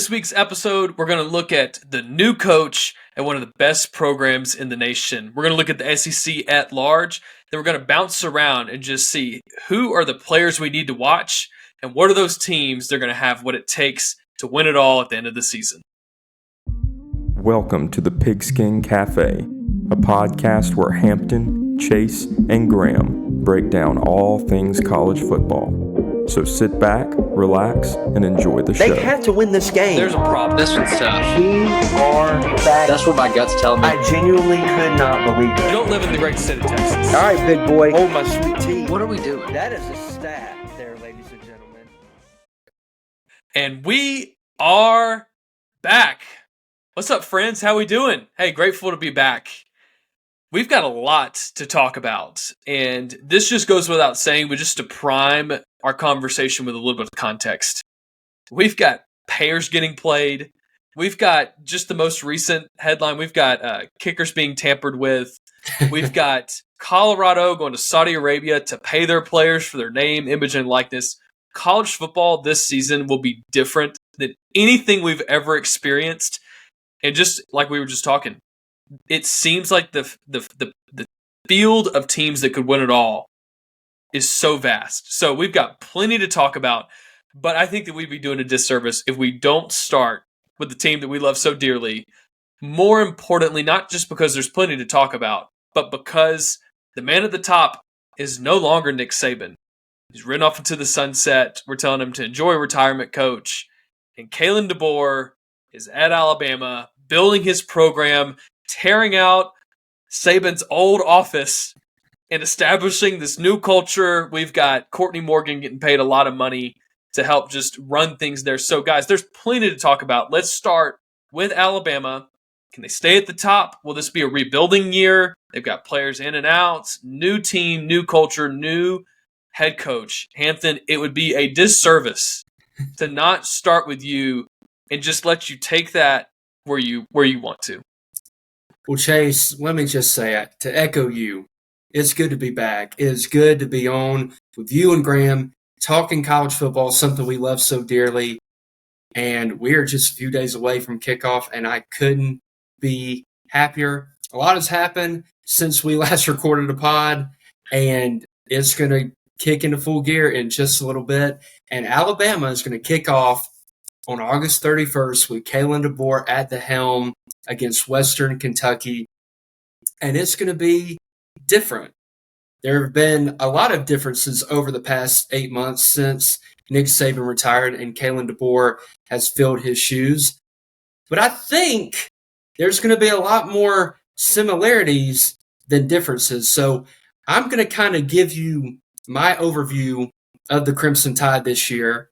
This week's episode, we're going to look at the new coach at one of the best programs in the nation. We're going to look at the SEC at large. Then we're going to bounce around and just see who are the players we need to watch and what are those teams that are going to have what it takes to win it all at the end of the season. Welcome to the Pigskin Cafe, a podcast where Hampton, Chase, and Graham break down all things college football. So sit back, relax, and enjoy the show. They have to win this game. There's a problem. This one's tough. We are back. That's what my gut's telling me. I genuinely could not believe You it. don't live in the great state of Texas. All right, big boy. Hold my sweet tea. What are we doing? That is a stat there, ladies and gentlemen. And we are back. What's up, friends? How we doing? Hey, grateful to be back. We've got a lot to talk about, and this just goes without saying, but just to prime our conversation with a little bit of context. We've got pairs getting played. We've got just the most recent headline. We've got kickers being tampered with. We've got Colorado going to Saudi Arabia to pay their players for their name, image, and likeness. College football this season will be different than anything we've ever experienced. And just like we were just talking, it seems like the field of teams that could win it all is so vast. So we've got plenty to talk about, but I think that we'd be doing a disservice if we don't start with the team that we love so dearly. More importantly, not just because there's plenty to talk about, but because the man at the top is no longer Nick Saban. He's ridden off into the sunset. We're telling him to enjoy retirement, coach. And Kalen DeBoer is at Alabama, building his program, tearing out Saban's old office and establishing this new culture. We've got Courtney Morgan getting paid a lot of money to help just run things there. So, guys, there's plenty to talk about. Let's start with Alabama. Can they stay at the top? Will this be a rebuilding year? They've got players in and out, new team, new culture, new head coach. Hampton, it would be a disservice to not start with you and just let you take that where you want to. Well, Chase, let me just say it, to echo you, it's good to be back. It's good to be on with you and Graham, talking college football, something we love so dearly. And we're just a few days away from kickoff, and I couldn't be happier. A lot has happened since we last recorded a pod, and it's going to kick into full gear in just a little bit. And Alabama is going to kick off on August 31st with Kalen DeBoer at the helm against Western Kentucky. And it's going to be different. There have been a lot of differences over the past 8 months since Nick Saban retired and Kalen DeBoer has filled his shoes. But I think there's going to be a lot more similarities than differences. So I'm going to kind of give you my overview of the Crimson Tide this year.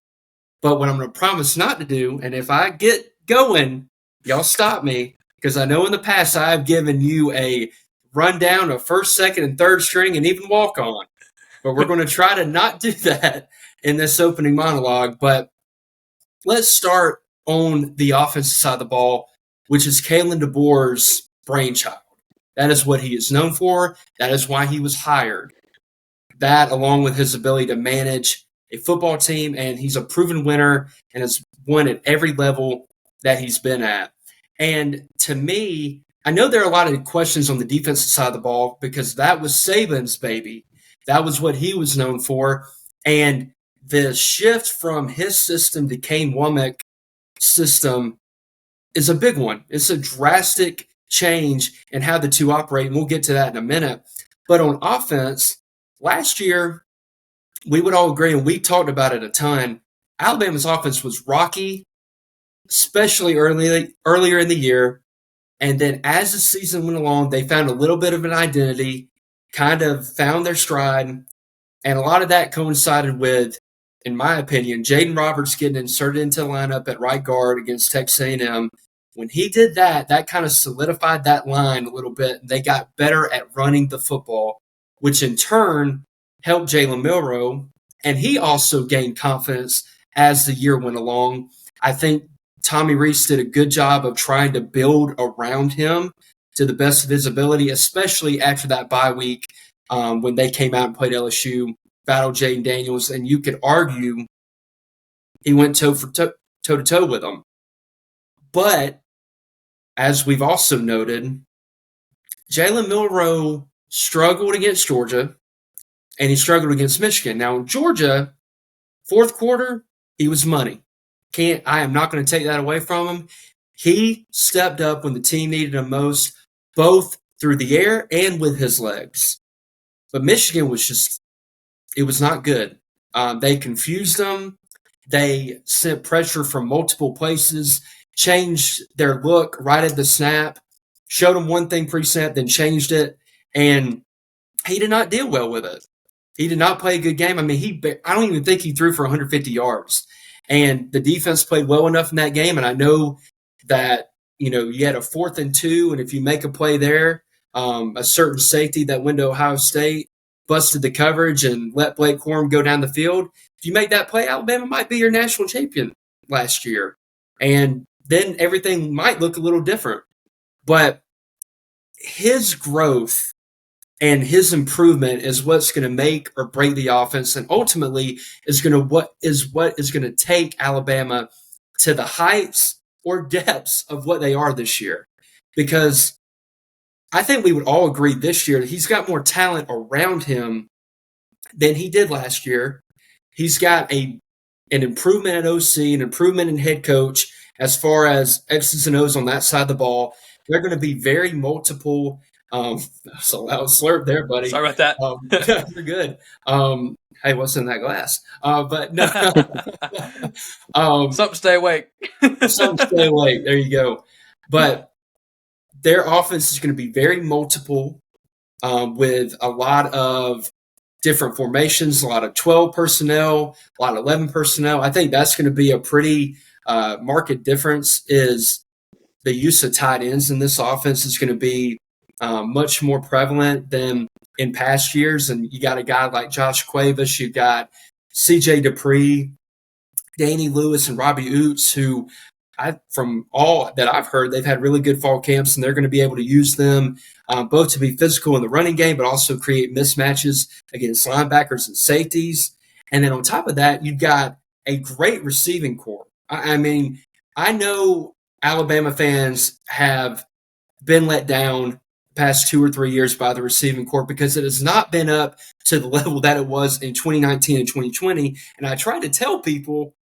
But what I'm going to promise not to do, and if I get going, y'all stop me, because I know in the past I have given you a rundown of first, second, and third string and even walk on. But we're going to try to not do that in this opening monologue. But let's start on the offensive side of the ball, which is Kalen DeBoer's brainchild. That is what he is known for. That is why he was hired. That, along with his ability to manage a football team, and he's a proven winner and has won at every level that he's been at. And to me, I know there are a lot of questions on the defensive side of the ball because that was Saban's baby. That was what he was known for. And the shift from his system to Kane Womack's system is a big one. It's a drastic change in how the two operate, and we'll get to that in a minute. But on offense, last year, we would all agree, and we talked about it a ton, Alabama's offense was rocky, especially earlier in the year. And then as the season went along, they found a little bit of an identity, kind of found their stride. And a lot of that coincided with, in my opinion, Jaden Roberts getting inserted into the lineup at right guard against Texas A&M. When he did that, that kind of solidified that line a little bit. They got better at running the football, which in turn helped Jalen Milroe, and he also gained confidence as the year went along. I think Tommy Rees did a good job of trying to build around him to the best of his ability, especially after that bye week when they came out and played LSU, battled Jaden Daniels, and you could argue he went toe-to-toe with them. But as we've also noted, Jalen Milroe struggled against Georgia, and he struggled against Michigan. Now, Georgia, fourth quarter, he was money. I am not going to take that away from him. He stepped up when the team needed him most, both through the air and with his legs. But Michigan it was not good. They confused them. They sent pressure from multiple places, changed their look right at the snap, showed him one thing pre-snap, then changed it, and he did not deal well with it. He did not play a good game. I mean, I don't even think he threw for 150 yards. And the defense played well enough in that game, and I know that, you had a 4th and 2, and if you make a play there, a certain safety that went to Ohio State busted the coverage and let Blake Corum go down the field. If you make that play, Alabama might be your national champion last year. And then everything might look a little different. But his growth and his improvement is what's going to make or break the offense, and ultimately what is going to take Alabama to the heights or depths of what they are this year. Because I think we would all agree this year that he's got more talent around him than he did last year. He's got an improvement at OC, an improvement in head coach as far as X's and O's on that side of the ball. They're going to be very multiple. That's a loud slurp there, buddy. Sorry about that. You're good. Hey, what's in that glass? But no. Something stay awake. Something stay awake. There you go. But their offense is going to be very multiple, with a lot of different formations, a lot of 12 personnel, a lot of 11 personnel. I think that's going to be a pretty marked difference. Is the use of tight ends in this offense is going to be much more prevalent than in past years. And you got a guy like Josh Cuevas, you've got CJ Dupree, Danny Lewis, and Robbie Oots, who from all that I've heard, they've had really good fall camps, and they're going to be able to use them both to be physical in the running game, but also create mismatches against linebackers and safeties. And then on top of that, you've got a great receiving corps. I mean, I know Alabama fans have been let down the past 2 or 3 years by the receiving corps because it has not been up to the level that it was in 2019 and 2020. And I tried to tell people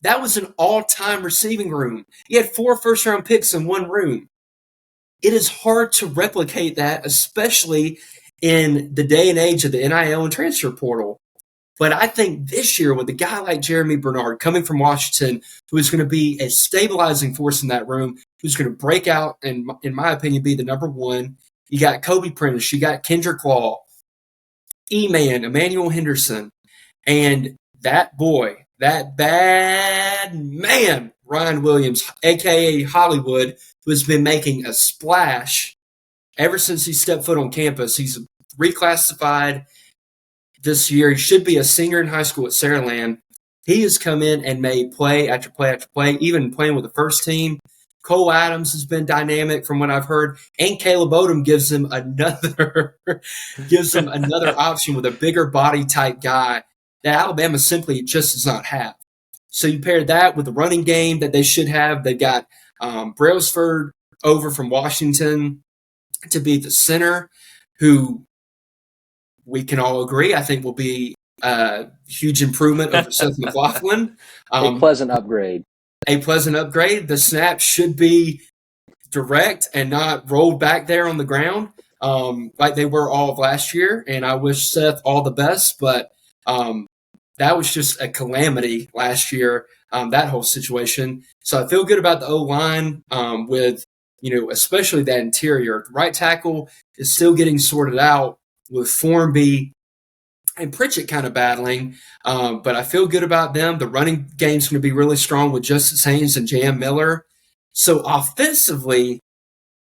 that was an all-time receiving room. You had 4 first-round picks in one room. It is hard to replicate that, especially in the day and age of the NIL and transfer portal. But I think this year, with a guy like Jeremy Bernard coming from Washington, who is going to be a stabilizing force in that room, who's going to break out and, in my opinion, be the number one. You got Kobe Prentice, you got Kendrick Law, E-Man, Emmanuel Henderson, and that boy, that bad man, Ryan Williams, a.k.a. Hollywood, who has been making a splash ever since he stepped foot on campus. He's reclassified this year. He should be a senior in high school at Saraland. He has come in and made play after play after play, even playing with the first team. Cole Adams has been dynamic from what I've heard, and Caleb Odom gives him another option with a bigger body type guy that Alabama simply just does not have. So you pair that with the running game that they should have. They've got Brailsford over from Washington to be the center, who we can all agree I think will be a huge improvement over Seth McLaughlin. A pleasant upgrade. The snap should be direct and not rolled back there on the ground like they were all of last year. And I wish Seth all the best, but that was just a calamity last year, that whole situation. So I feel good about the O-line with, especially that interior. The right tackle is still getting sorted out with Formby and Pritchett kind of battling, but I feel good about them. The running game's going to be really strong with Justice Haynes and Jam Miller. So offensively,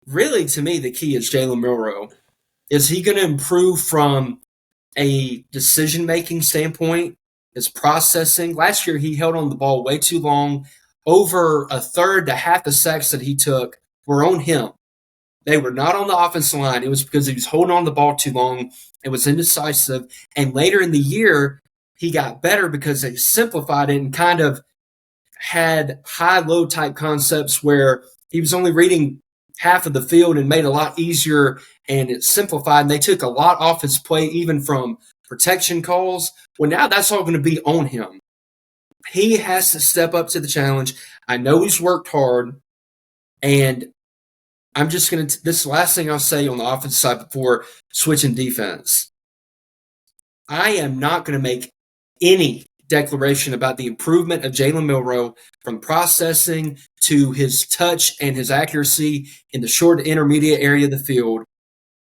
really to me, the key is Jalen Milroe. Is he going to improve from a decision-making standpoint, his processing? Last year, he held on the ball way too long. Over a third to half the sacks that he took were on him. They were not on the offensive line. It was because he was holding on the ball too long. It was indecisive. And later in the year, he got better because they simplified it and kind of had high-low type concepts where he was only reading half of the field and made it a lot easier and it simplified. And they took a lot off his plate, even from protection calls. Well, now that's all going to be on him. He has to step up to the challenge. I know he's worked hard, and I'm just going to – this is the last thing I'll say on the offensive side before switching defense. I am not going to make any declaration about the improvement of Jalen Milroe from processing to his touch and his accuracy in the short to intermediate area of the field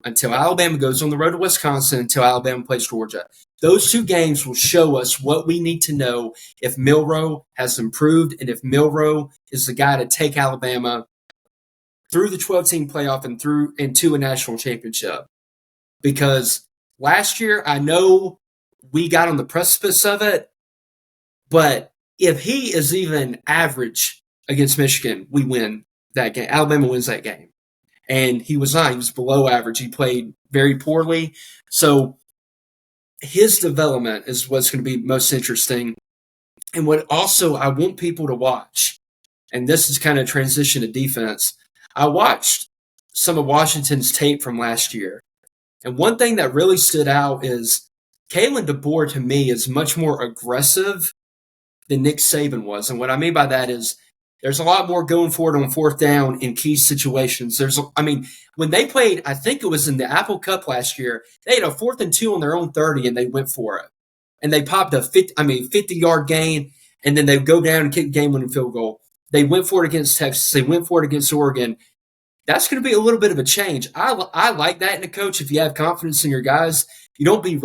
until Alabama goes on the road to Wisconsin, until Alabama plays Georgia. Those two games will show us what we need to know if Milroe has improved and if Milroe is the guy to take Alabama through the 12-team playoff and through into a national championship. Because last year, I know we got on the precipice of it, but if he is even average against Michigan, we win that game. Alabama wins that game. And he was not. He was below average. He played very poorly. So his development is what's going to be most interesting. And what also I want people to watch, and this is kind of transition to defense, I watched some of Washington's tape from last year. And one thing that really stood out is Kalen DeBoer, to me, is much more aggressive than Nick Saban was. And what I mean by that is there's a lot more going for it on fourth down in key situations. When they played, I think it was in the Apple Cup last year, they had a 4th and 2 on their own 30, and they went for it. And they popped a 50-yard gain, and then they go down and kick a game-winning field goal. They went for it against Texas. They went for it against Oregon. That's going to be a little bit of a change. I like that in a coach if you have confidence in your guys. You don't be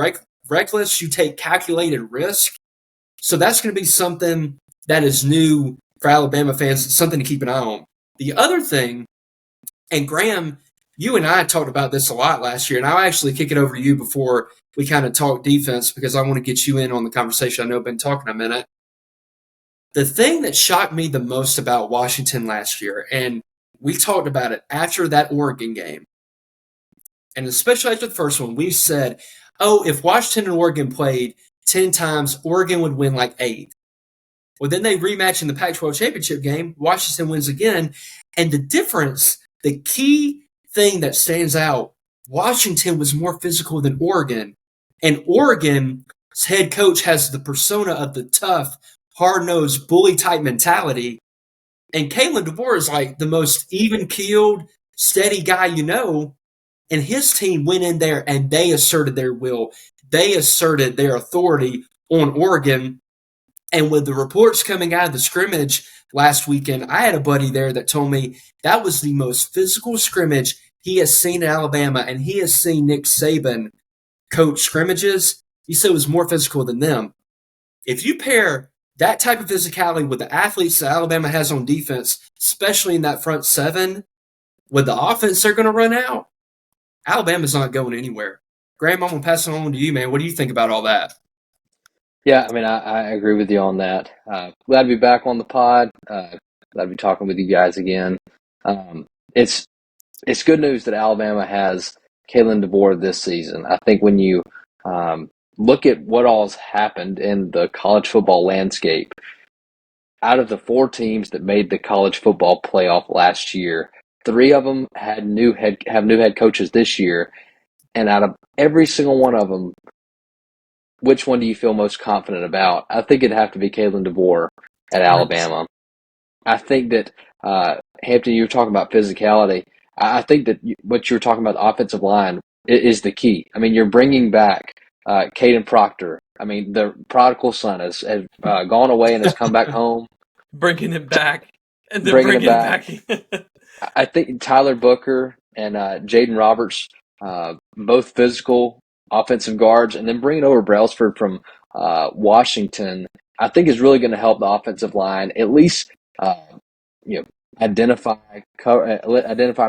reckless. You take calculated risk. So that's going to be something that is new for Alabama fans. It's something to keep an eye on. The other thing, and Graham, you and I talked about this a lot last year, and I'll actually kick it over to you before we kind of talk defense because I want to get you in on the conversation. I know I've been talking a minute. The thing that shocked me the most about Washington last year, and we talked about it after that Oregon game, and especially after the first one, we said, if Washington and Oregon played 10 times, Oregon would win like 8. Well, then they rematch in the Pac-12 championship game. Washington wins again. And the difference, the key thing that stands out, Washington was more physical than Oregon. And Oregon's head coach has the persona of the tough, hard-nosed, bully-type mentality. And Kalen DeBoer is like the most even-keeled, steady guy you know. And his team went in there and they asserted their will. They asserted their authority on Oregon. And with the reports coming out of the scrimmage last weekend, I had a buddy there that told me that was the most physical scrimmage he has seen in Alabama, and he has seen Nick Saban coach scrimmages. He said it was more physical than them. If you pair that type of physicality with the athletes that Alabama has on defense, especially in that front seven, with the offense they're going to run out, Alabama's not going anywhere. Graham, I'm going to pass it on to you, man. What do you think about all that? Yeah, I agree with you on that. Glad to be back on the pod. Glad to be talking with you guys again. It's good news that Alabama has Kalen DeBoer this season. I think when you look at what all's happened in the college football landscape, out of the 4 teams that made the college football playoff last year, 3 of them have new head coaches this year, and out of every single one of them, which one do you feel most confident about? I think it'd have to be Kalen DeBoer at Alabama. I think that, Hampton, you were talking about physicality. I think that what you were talking about, the offensive line, is the key. I mean, you're bringing back Caden Proctor. I mean, the prodigal son has gone away and has come back home. Bringing him back. And then bringing him back. I think Tyler Booker and Jaden Roberts, both physical offensive guards, and then bringing over Brailsford from Washington, I think is really going to help the offensive line at least, identify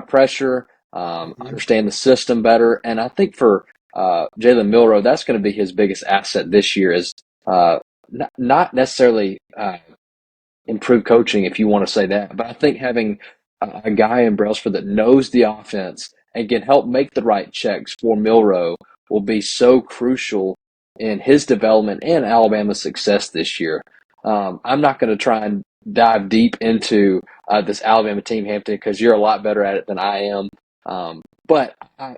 pressure, understand the system better, and I think for Jalen Milroe, that's going to be his biggest asset this year. Is not necessarily improved coaching, if you want to say that, but I think having a guy in Brailsford that knows the offense and can help make the right checks for Milroe will be so crucial in his development and Alabama's success this year. I'm not going to try and dive deep into this Alabama team, Hampton, because you're a lot better at it than I am. But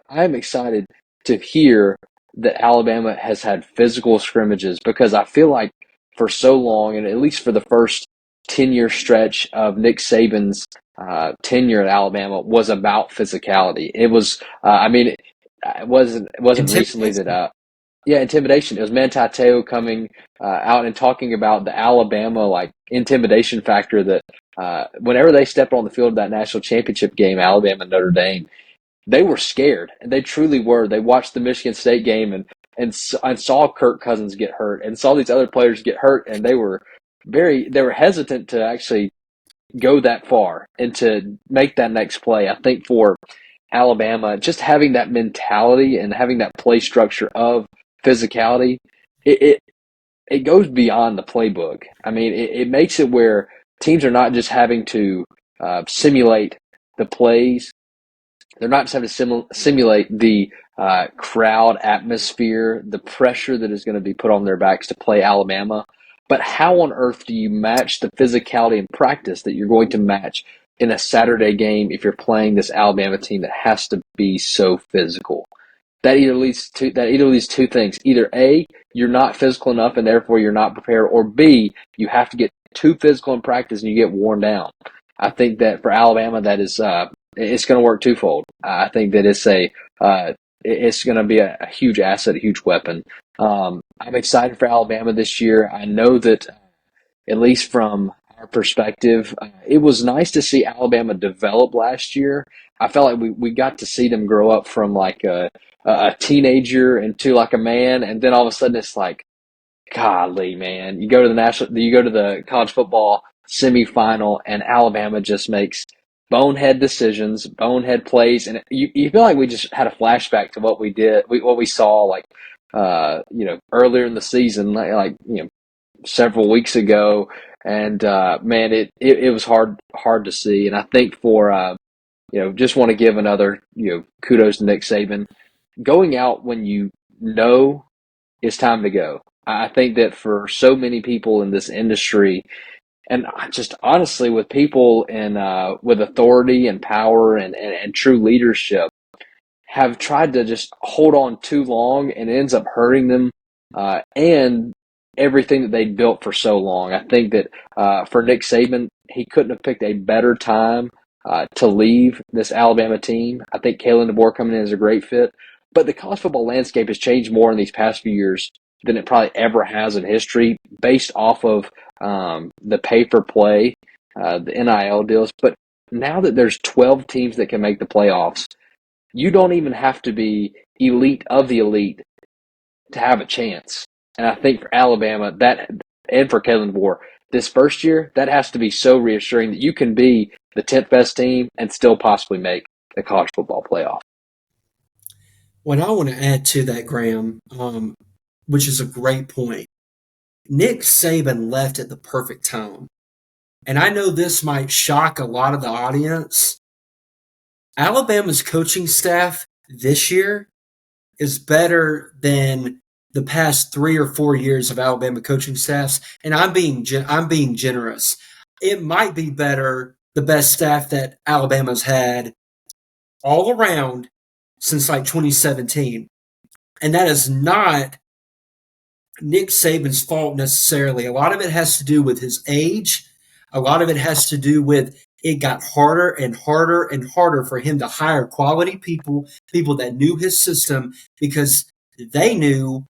I'm excited to hear that Alabama has had physical scrimmages, because I feel like for so long, and at least for the first 10-year stretch of Nick Saban's tenure at Alabama, was about physicality. It was, it wasn't recently Intimidation. that, intimidation. It was Manti Te'o coming out and talking about the Alabama intimidation factor that whenever they stepped on the field of that national championship game, Alabama and Notre Dame, they were scared, and they truly were. They watched the Michigan State game and saw Kirk Cousins get hurt and saw these other players get hurt, and they were hesitant to actually go that far and to make that next play. I think for Alabama, just having that mentality and having that play structure of physicality, it goes beyond the playbook. I mean, it makes it where teams are not just having to simulate the plays. They're not just having to simulate the crowd atmosphere, the pressure that is going to be put on their backs to play Alabama. But how on earth do you match the physicality in practice that you're going to match in a Saturday game if you're playing this Alabama team that has to be so physical? That either leads two things. Either A, you're not physical enough and therefore you're not prepared, or B, you have to get too physical in practice and you get worn down. I think that for Alabama, that is it's going to work twofold. I think that it's going to be a huge asset, a huge weapon. I'm excited for Alabama this year. I know that, at least from our perspective, it was nice to see Alabama develop last year. I felt like we got to see them grow up from like a teenager into like a man, and then all of a sudden it's like, golly, man, you go to the college football semifinal, and Alabama just makes bonehead decisions, bonehead plays, and you feel like we just had a flashback to what we saw earlier in the season, several weeks ago, and man, it was hard to see, and I think for just want to give another kudos to Nick Saban, going out when you know it's time to go. I think that for so many people in this industry, and just honestly with people in with authority and power and true leadership, have tried to just hold on too long, and it ends up hurting them and everything that they built for so long. I think that for Nick Saban, he couldn't have picked a better time to leave this Alabama team. I think Kalen DeBoer coming in is a great fit, but the college football landscape has changed more in these past few years than it probably ever has in history, based off of the pay-for-play, the NIL deals. But now that there's 12 teams that can make the playoffs, you don't even have to be elite of the elite to have a chance. And I think for Alabama, and for Kalen DeBoer, this first year, that has to be so reassuring that you can be the 10th best team and still possibly make the college football playoff. What I want to add to that, Graham, which is a great point, Nick Saban left at the perfect time. And I know this might shock a lot of the audience. Alabama's coaching staff this year is better than the past 3 or 4 years of Alabama coaching staffs, and I'm being generous. It might be the best staff that Alabama's had all around since like 2017, and that is not Nick Saban's fault necessarily. A lot of it has to do with his age. A lot of it has to do with it got harder and harder and harder for him to hire quality people that knew his system, because they knew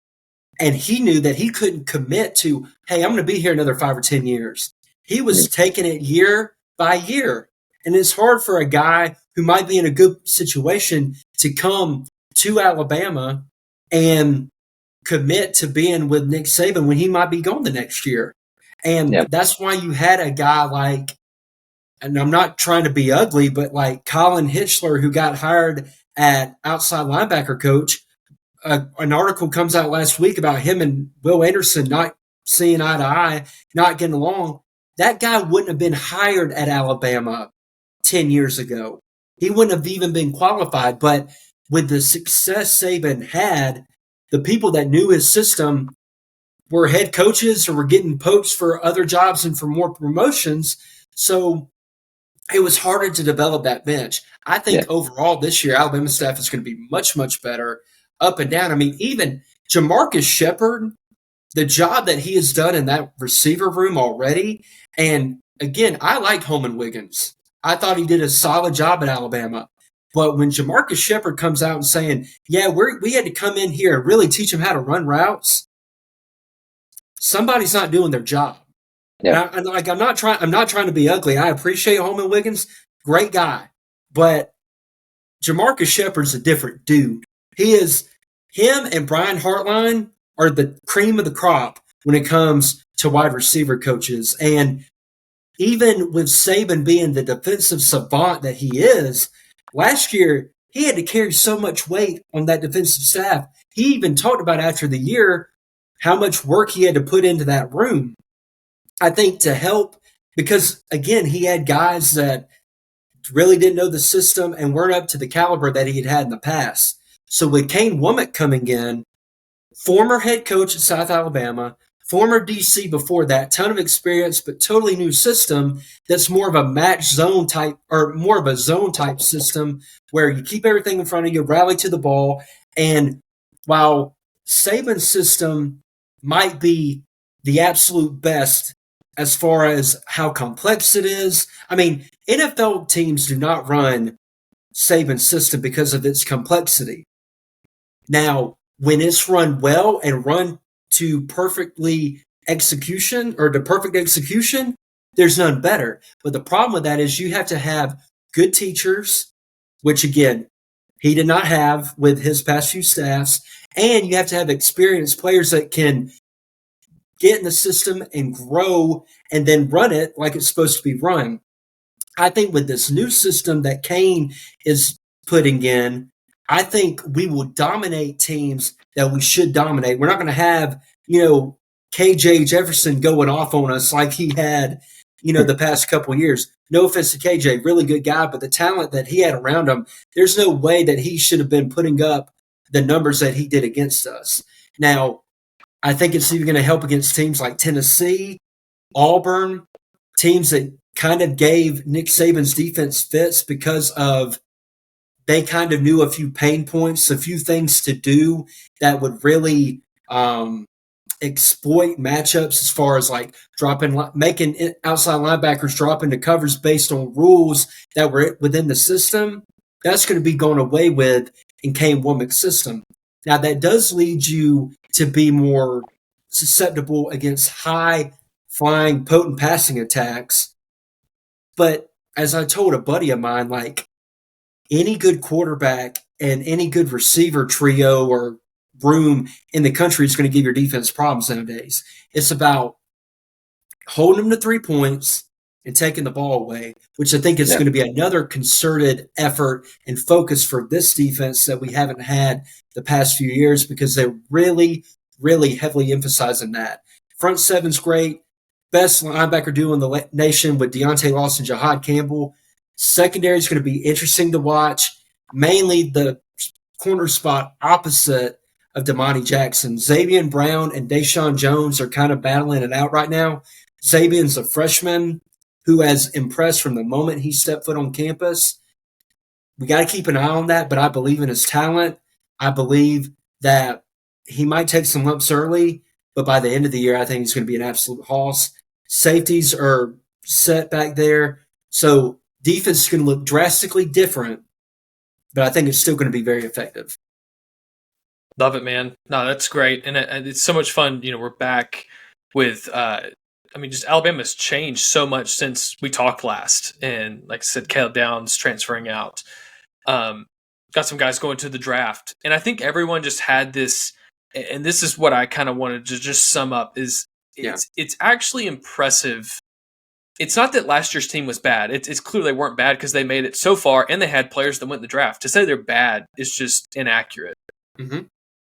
and he knew that he couldn't commit to, hey, I'm going to be here another 5 or 10 years. He was taking it year by year. And it's hard for a guy who might be in a good situation to come to Alabama and commit to being with Nick Saban when he might be gone the next year. And that's why you had a guy like, and I'm not trying to be ugly, but like Colin Hitchler, who got hired at outside linebacker coach. An article comes out last week about him and Will Anderson not seeing eye to eye, not getting along. That guy wouldn't have been hired at Alabama 10 years ago. He wouldn't have even been qualified. But with the success Saban had, the people that knew his system were head coaches or were getting poached for other jobs and for more promotions. So it was harder to develop that bench. I think overall this year, Alabama staff is going to be much, much better up and down. I mean, even Jamarcus Shepard, the job that he has done in that receiver room already. And again, I like Holman Wiggins. I thought he did a solid job at Alabama. But when Jamarcus Shepard comes out and saying, yeah, we had to come in here and really teach him how to run routes, somebody's not doing their job. Yeah. And I'm not trying to be ugly. I appreciate Holman Wiggins, great guy. But Jamarcus Shepard's a different dude. Him and Brian Hartline are the cream of the crop when it comes to wide receiver coaches. And even with Saban being the defensive savant that he is, last year he had to carry so much weight on that defensive staff. He even talked about after the year how much work he had to put into that room. I think to help, because again, he had guys that really didn't know the system and weren't up to the caliber that he had in the past. So with Kane Womack coming in, former head coach at South Alabama, former DC before that, ton of experience, but totally new system that's more of a match zone type or more of a zone type system where you keep everything in front of you, rally to the ball. And while Saban's system might be the absolute best as far as how complex it is, I mean, NFL teams do not run Saban's system because of its complexity. Now, when it's run well and run to perfectly execution or to perfect execution, there's none better. But the problem with that is you have to have good teachers, which again, he did not have with his past few staffs, and you have to have experienced players that can get in the system and grow and then run it like it's supposed to be run. I think with this new system that Kane is putting in, I think we will dominate teams that we should dominate. We're not going to have, KJ Jefferson going off on us like he had, the past couple of years. No offense to KJ, really good guy, but the talent that he had around him, there's no way that he should have been putting up the numbers that he did against us. Now, I think it's even going to help against teams like Tennessee, Auburn, teams that kind of gave Nick Saban's defense fits because of they kind of knew a few pain points, a few things to do that would really exploit matchups as far as like making outside linebackers drop into covers based on rules that were within the system. That's going to be going away with in Kane Womack's system. Now, that does lead you to be more susceptible against high-flying, potent passing attacks. But as I told a buddy of mine, like any good quarterback and any good receiver trio or room in the country is going to give your defense problems nowadays. It's about holding them to 3 points and taking the ball away, which I think is going to be another concerted effort and focus for this defense that we haven't had the past few years because they're really, really heavily emphasizing that. Front seven's great. Best linebacker duo in the nation with Deontay Lawson, Jahad Campbell. Secondary is going to be interesting to watch. Mainly the corner spot opposite of Damani Jackson. Xavier Brown and Deshaun Jones are kind of battling it out right now. Xavier's a freshman who has impressed from the moment he stepped foot on campus. We got to keep an eye on that, but I believe in his talent. I believe that he might take some lumps early, but by the end of the year, I think he's going to be an absolute hoss. Safeties are set back there. So defense is going to look drastically different, but I think it's still going to be very effective. Love it, man. No, that's great. And it's so much fun. We're back with, just Alabama's changed so much since we talked last. And like I said, Caleb Downs transferring out. Got some guys going to the draft. And I think everyone just had this, and this is what I kind of wanted to just sum up, is it's actually impressive. It's not that last year's team was bad. It's clear they weren't bad because they made it so far and they had players that went in the draft. To say they're bad is just inaccurate. Mm-hmm.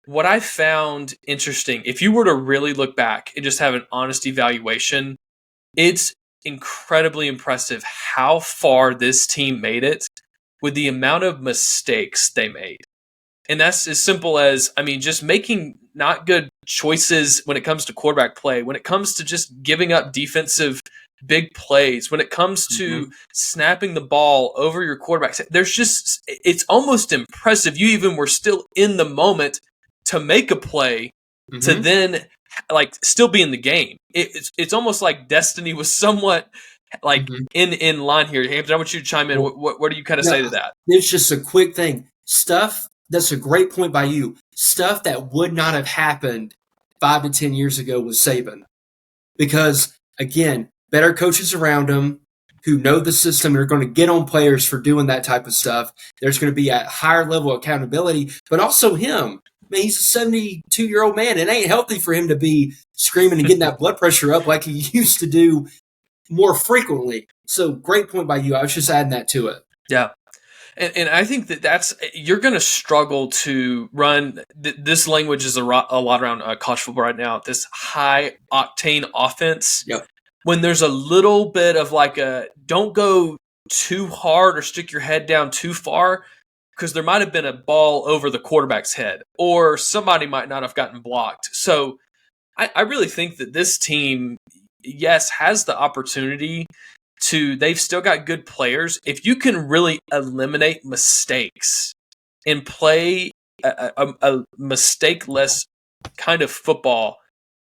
What I found interesting, if you were to really look back and just have an honest evaluation, it's incredibly impressive how far this team made it with the amount of mistakes they made. And that's as simple as, just making not good choices when it comes to quarterback play, when it comes to just giving up defensive big plays, when it comes to snapping the ball over your quarterback. It's almost impressive. You even were still in the moment to make a play to then still be in the game. It's almost like destiny was somewhat in line here. Hampton, I want you to chime in. What do you kind of say to that? It's just a quick thing. Stuff, that's a great point by you. Stuff that would not have happened 5 to 10 years ago with Saban. Because, again, better coaches around him who know the system and are going to get on players for doing that type of stuff. There's going to be a higher level of accountability, but also him. I mean, he's a 72-year-old man. It ain't healthy for him to be screaming and getting that blood pressure up like he used to do more frequently. So great point by you. I was just adding that to it. Yeah. And I think you're going to struggle to run. This language is a lot around college football right now. This high octane offense. Yep. When there's a little bit of don't go too hard or stick your head down too far, because there might have been a ball over the quarterback's head or somebody might not have gotten blocked. So I really think that this team, yes, has the opportunity they've still got good players. If you can really eliminate mistakes and play a mistake-less kind of football,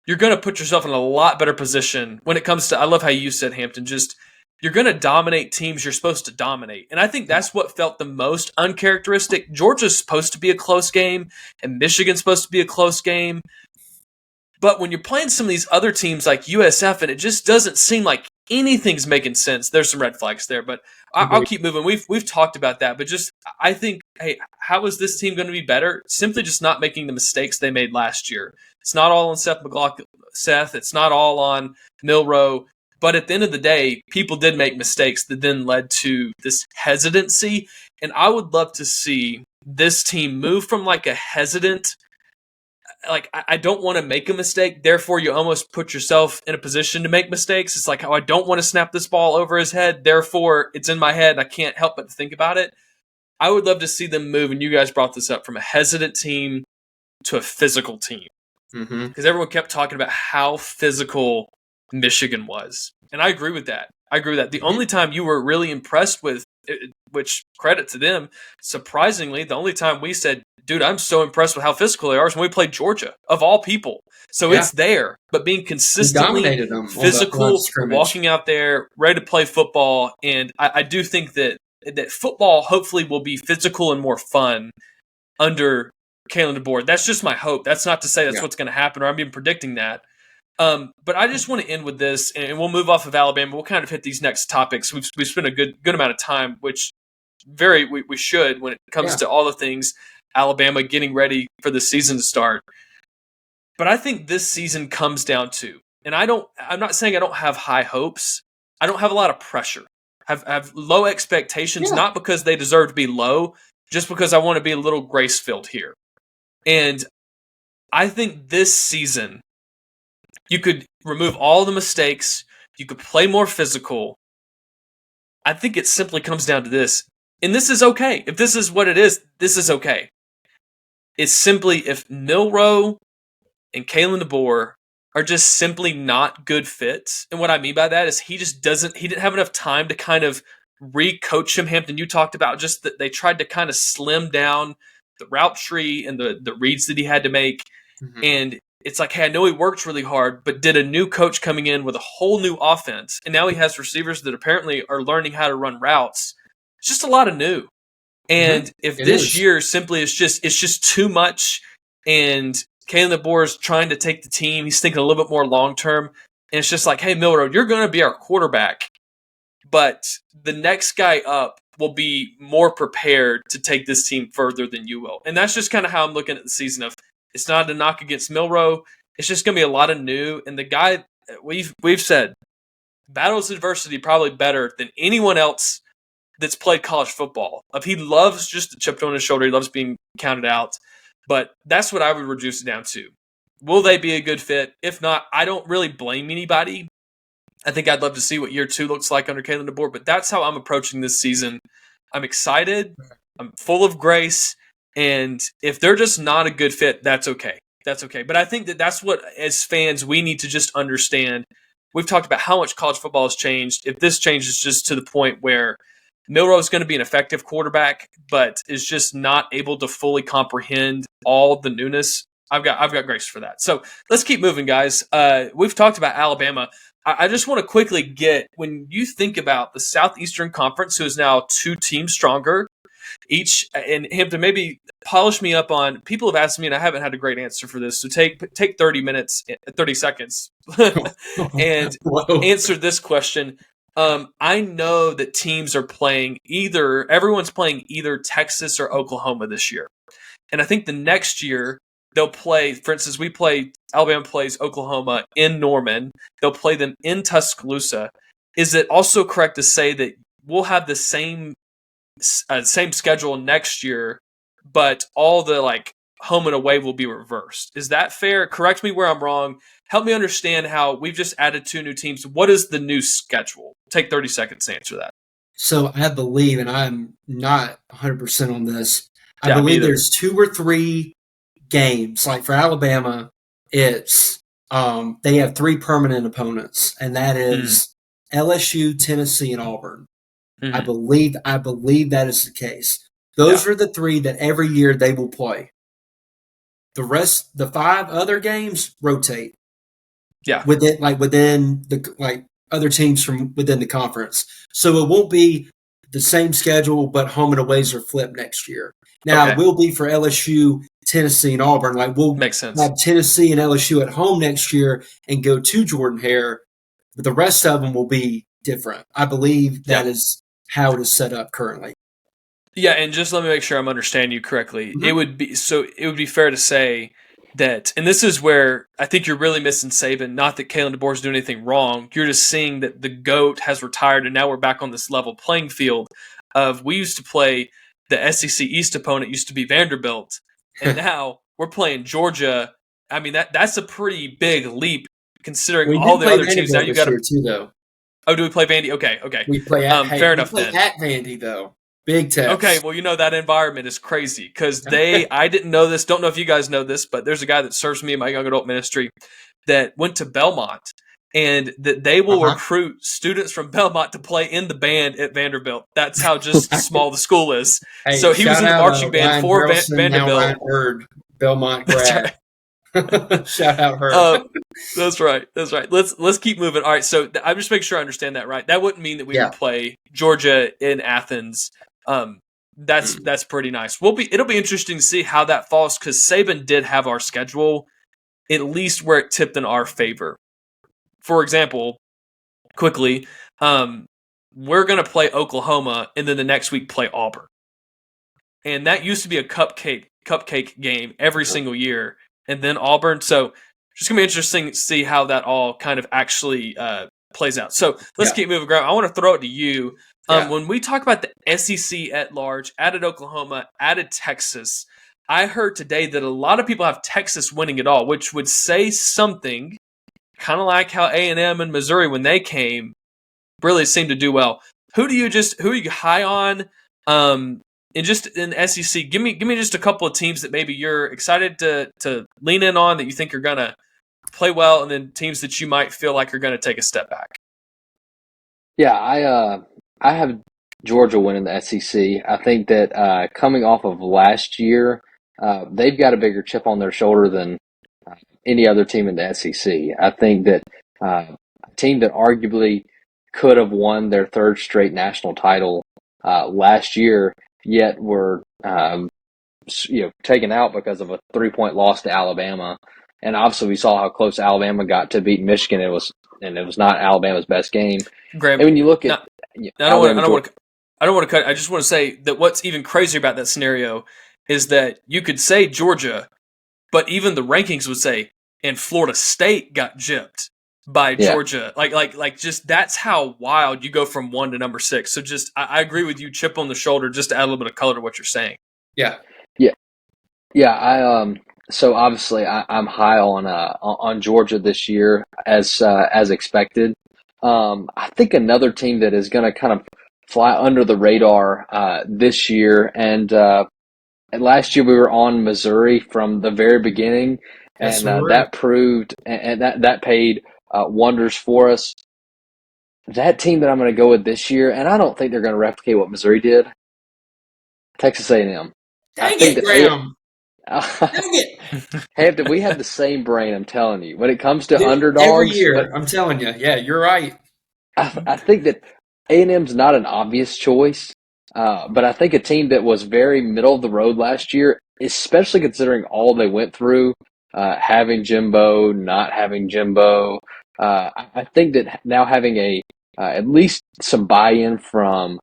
you're going to put yourself in a lot better position when it comes to, I love how you said, Hampton, just you're going to dominate teams you're supposed to dominate. And I think that's what felt the most uncharacteristic. Georgia's supposed to be a close game, and Michigan's supposed to be a close game. But when you're playing some of these other teams like USF, and it just doesn't seem like anything's making sense, there's some red flags there. But I'll keep moving. We've talked about that. But just, I think, hey, how is this team going to be better? Simply just not making the mistakes they made last year. It's not all on Seth. It's not all on Milroe. But at the end of the day, people did make mistakes that then led to this hesitancy. And I would love to see this team move from a hesitant, I don't want to make a mistake, therefore you almost put yourself in a position to make mistakes. It's I don't want to snap this ball over his head, therefore it's in my head and I can't help but think about it. I would love to see them move, and you guys brought this up, from a hesitant team to a physical team. Because everyone kept talking about how physical Michigan was. And I agree with that. The only time you were really impressed with, which credit to them, surprisingly, the only time we said, dude, I'm so impressed with how physical they are, is when we played Georgia, of all people. So it's there, but being consistently physical, walking out there, ready to play football. And I do think that football hopefully will be physical and more fun under Kalen DeBoer. That's just my hope. That's not to say that's what's going to happen, or I'm even predicting that. But I just want to end with this, and we'll move off of Alabama. We'll kind of hit these next topics. We've spent a good amount of time, which we should, when it comes to all the things Alabama getting ready for the season to start. But I think this season comes down to, and I'm not saying I don't have high hopes. I don't have a lot of pressure. Have low expectations, not because they deserve to be low, just because I want to be a little grace-filled here. And I think this season, you could remove all the mistakes. You could play more physical. I think it simply comes down to this. And this is okay. If this is what it is, this is okay. It's simply, if Milroe and Kalen DeBoer are just simply not good fits. And what I mean by that is he didn't have enough time to kind of re-coach him. Hampton, you talked about just that they tried to kind of slim down the route tree and the reads that he had to make. And it's hey, I know he worked really hard, but did a new coach coming in with a whole new offense, and now he has receivers that apparently are learning how to run routes. It's just a lot of new. And if this year simply is just too much, and Kalen DeBoer is trying to take the team, he's thinking a little bit more long term, and it's just hey, Milroe, you're going to be our quarterback, but the next guy up will be more prepared to take this team further than you will. And that's just kind of how I'm looking at the season. It's not a knock against Milroe. It's just going to be a lot of new. And the guy, we've said, battles adversity probably better than anyone else that's played college football. He loves just the chip on his shoulder. He loves being counted out. But that's what I would reduce it down to. Will they be a good fit? If not, I don't really blame anybody. I think I'd love to see what year 2 looks like under Kalen DeBoer. But that's how I'm approaching this season. I'm excited. I'm full of grace. And if they're just not a good fit, that's okay. That's okay. But I think that's what, as fans, we need to just understand. We've talked about how much college football has changed. If this changes just to the point where Milroe is going to be an effective quarterback, but is just not able to fully comprehend all the newness, I've got grace for that. So let's keep moving, guys. We've talked about Alabama. I just want to quickly get, when you think about the Southeastern Conference, who is now 2 teams stronger, each, and Hampton, maybe polish me up on, people have asked me and I haven't had a great answer for this, so take 30 seconds and answer this question. I know that teams are playing everyone's playing either Texas or Oklahoma this year, and I think the next year they'll play, for instance, Alabama plays Oklahoma in Norman, they'll play them in Tuscaloosa. Is it also correct to say that we'll have the same schedule next year, but all the home and away will be reversed? Is that fair? Correct me where I'm wrong. Help me understand how we've just added 2 new teams. What is the new schedule? Take 30 seconds to answer that. So I believe, and I'm not 100% on this, I believe there's 2 or 3 games. Like for Alabama, it's they have 3 permanent opponents, and that is LSU, Tennessee, and Auburn. Mm-hmm. I believe that is the case. Those are the 3 that every year they will play. The rest, the 5 other games, rotate. Yeah, within the other teams from within the conference. So it won't be the same schedule, but home and aways are flipped next year. Now it will be for LSU, Tennessee, and Auburn. We'll Makes sense. have Tennessee and LSU at home next year and go to Jordan-Hare, but the rest of them will be different. I believe that is how it is set up currently. Yeah, and just let me make sure I'm understanding you correctly. Mm-hmm. It would be fair to say that, and this is where I think you're really missing Saban. Not that Kalen DeBoer's doing anything wrong. You're just seeing that the GOAT has retired, and now we're back on this level playing field of, we used to play the SEC East opponent used to be Vanderbilt, and now we're playing Georgia. I mean, that's a pretty big leap considering all the other teams. Now you got to though. Oh, do we play Vandy? Okay. We play at fair enough. We play at Vandy though. Big test. Okay, well, that environment is crazy because I didn't know this, don't know if you guys know this, but there's a guy that serves me in my young adult ministry that went to Belmont, and that they will recruit students from Belmont to play in the band at Vanderbilt. That's how just small the school is. Hey, so he was in the marching band for Vanderbilt. Ryan Hurd, Belmont grad. Shout out Hurd. That's right. Let's keep moving. All right, so I'm just making sure I understand that right. That wouldn't mean that we would play Georgia in Athens. That's pretty nice. It'll be interesting to see how that falls because Saban did have our schedule at least where it tipped in our favor. For example, quickly, we're going to play Oklahoma and then the next week play Auburn, and that used to be a cupcake game every single year, and then Auburn. So just going to be interesting to see how that all kind of actually plays out. So let's keep moving. Graham, I want to throw it to you. When we talk about the SEC at large, added Oklahoma, added Texas, I heard today that a lot of people have Texas winning it all, which would say something, kind of like how A&M and Missouri, when they came, really seemed to do well. Who are you high on? And just in SEC, give me just a couple of teams that maybe you're excited to lean in on that you think are going to play well, and then teams that you might feel like are going to take a step back. Yeah, I have Georgia winning the SEC. I think that coming off of last year, they've got a bigger chip on their shoulder than any other team in the SEC. I think that a team that arguably could have won their 3rd straight national title last year, yet were taken out because of a 3-point loss to Alabama. And obviously, we saw how close Alabama got to beat Michigan. It was not Alabama's best game. Graham, and when you look at, I don't want to cut. I just want to say that what's even crazier about that scenario is that you could say Georgia, but even the rankings would say, and Florida State got gypped by Georgia. Like just that's how wild you go from 1 to number 6. So just I agree with you, chip on the shoulder, just to add a little bit of color to what you're saying. Yeah. So obviously I'm high on Georgia this year as expected. I think another team that is going to kind of fly under the radar this year, and last year we were on Missouri from the very beginning, That's and where we're at. that proved and that paid wonders for us. That team that I'm going to go with this year, and I don't think they're going to replicate what Missouri did. Texas A&M. I Dang think it, that Graham! Dang it! Hampton, we have the same brain. I'm telling you, when it comes to Dude, every underdogs, year, I'm telling you. Yeah, you're right. I think that A&M's not an obvious choice, but I think a team that was very middle of the road last year, especially considering all they went through, having Jimbo, not having Jimbo. I think that now having at least some buy-in from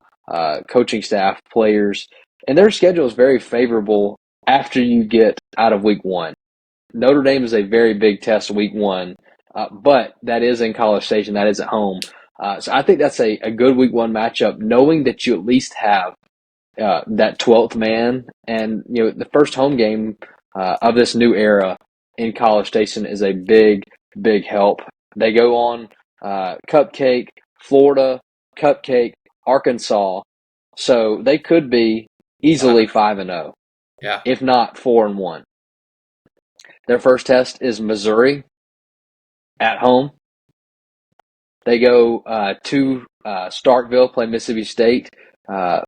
coaching staff, players, and their schedule is very favorable after you get out of week one. Notre Dame is a very big test week one, but that is in College Station, that is at home. So I think that's a good week one matchup, knowing that you at least have that 12th man. And, the first home game of this new era in College Station is a big, big help. They go on Cupcake, Florida, Cupcake, Arkansas. So they could be easily 5-0, Yeah. if not 4-1. Their first test is Missouri at home. They go to Starkville, play Mississippi State at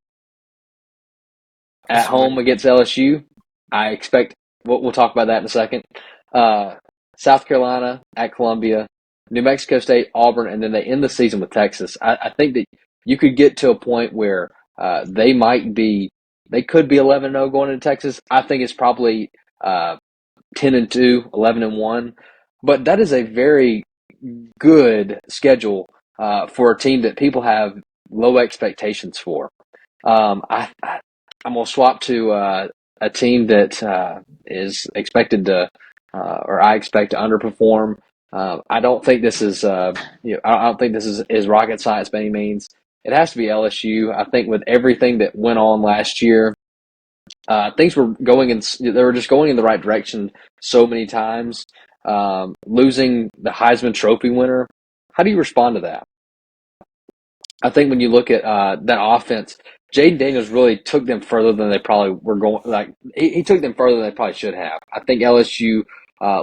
That's home fine. against LSU. I expect we'll talk about that in a second. South Carolina at Columbia, New Mexico State, Auburn, and then they end the season with Texas. I think that you could get to a point where they could be 11-0 going into Texas. I think it's probably 10-2, 11-1, but that is a very good schedule for a team that people have low expectations for. I'm going to swap to a team that is expected to, or I expect to underperform. I don't think this is, I don't think this is rocket science by any means. It has to be LSU. I think with everything that went on last year, things were they were just going in the right direction so many times. Losing the Heisman Trophy winner, how do you respond to that? I think when you look at that offense, Jaden Daniels really took them further than they probably were going. Like he took them further than they probably should have. I think LSU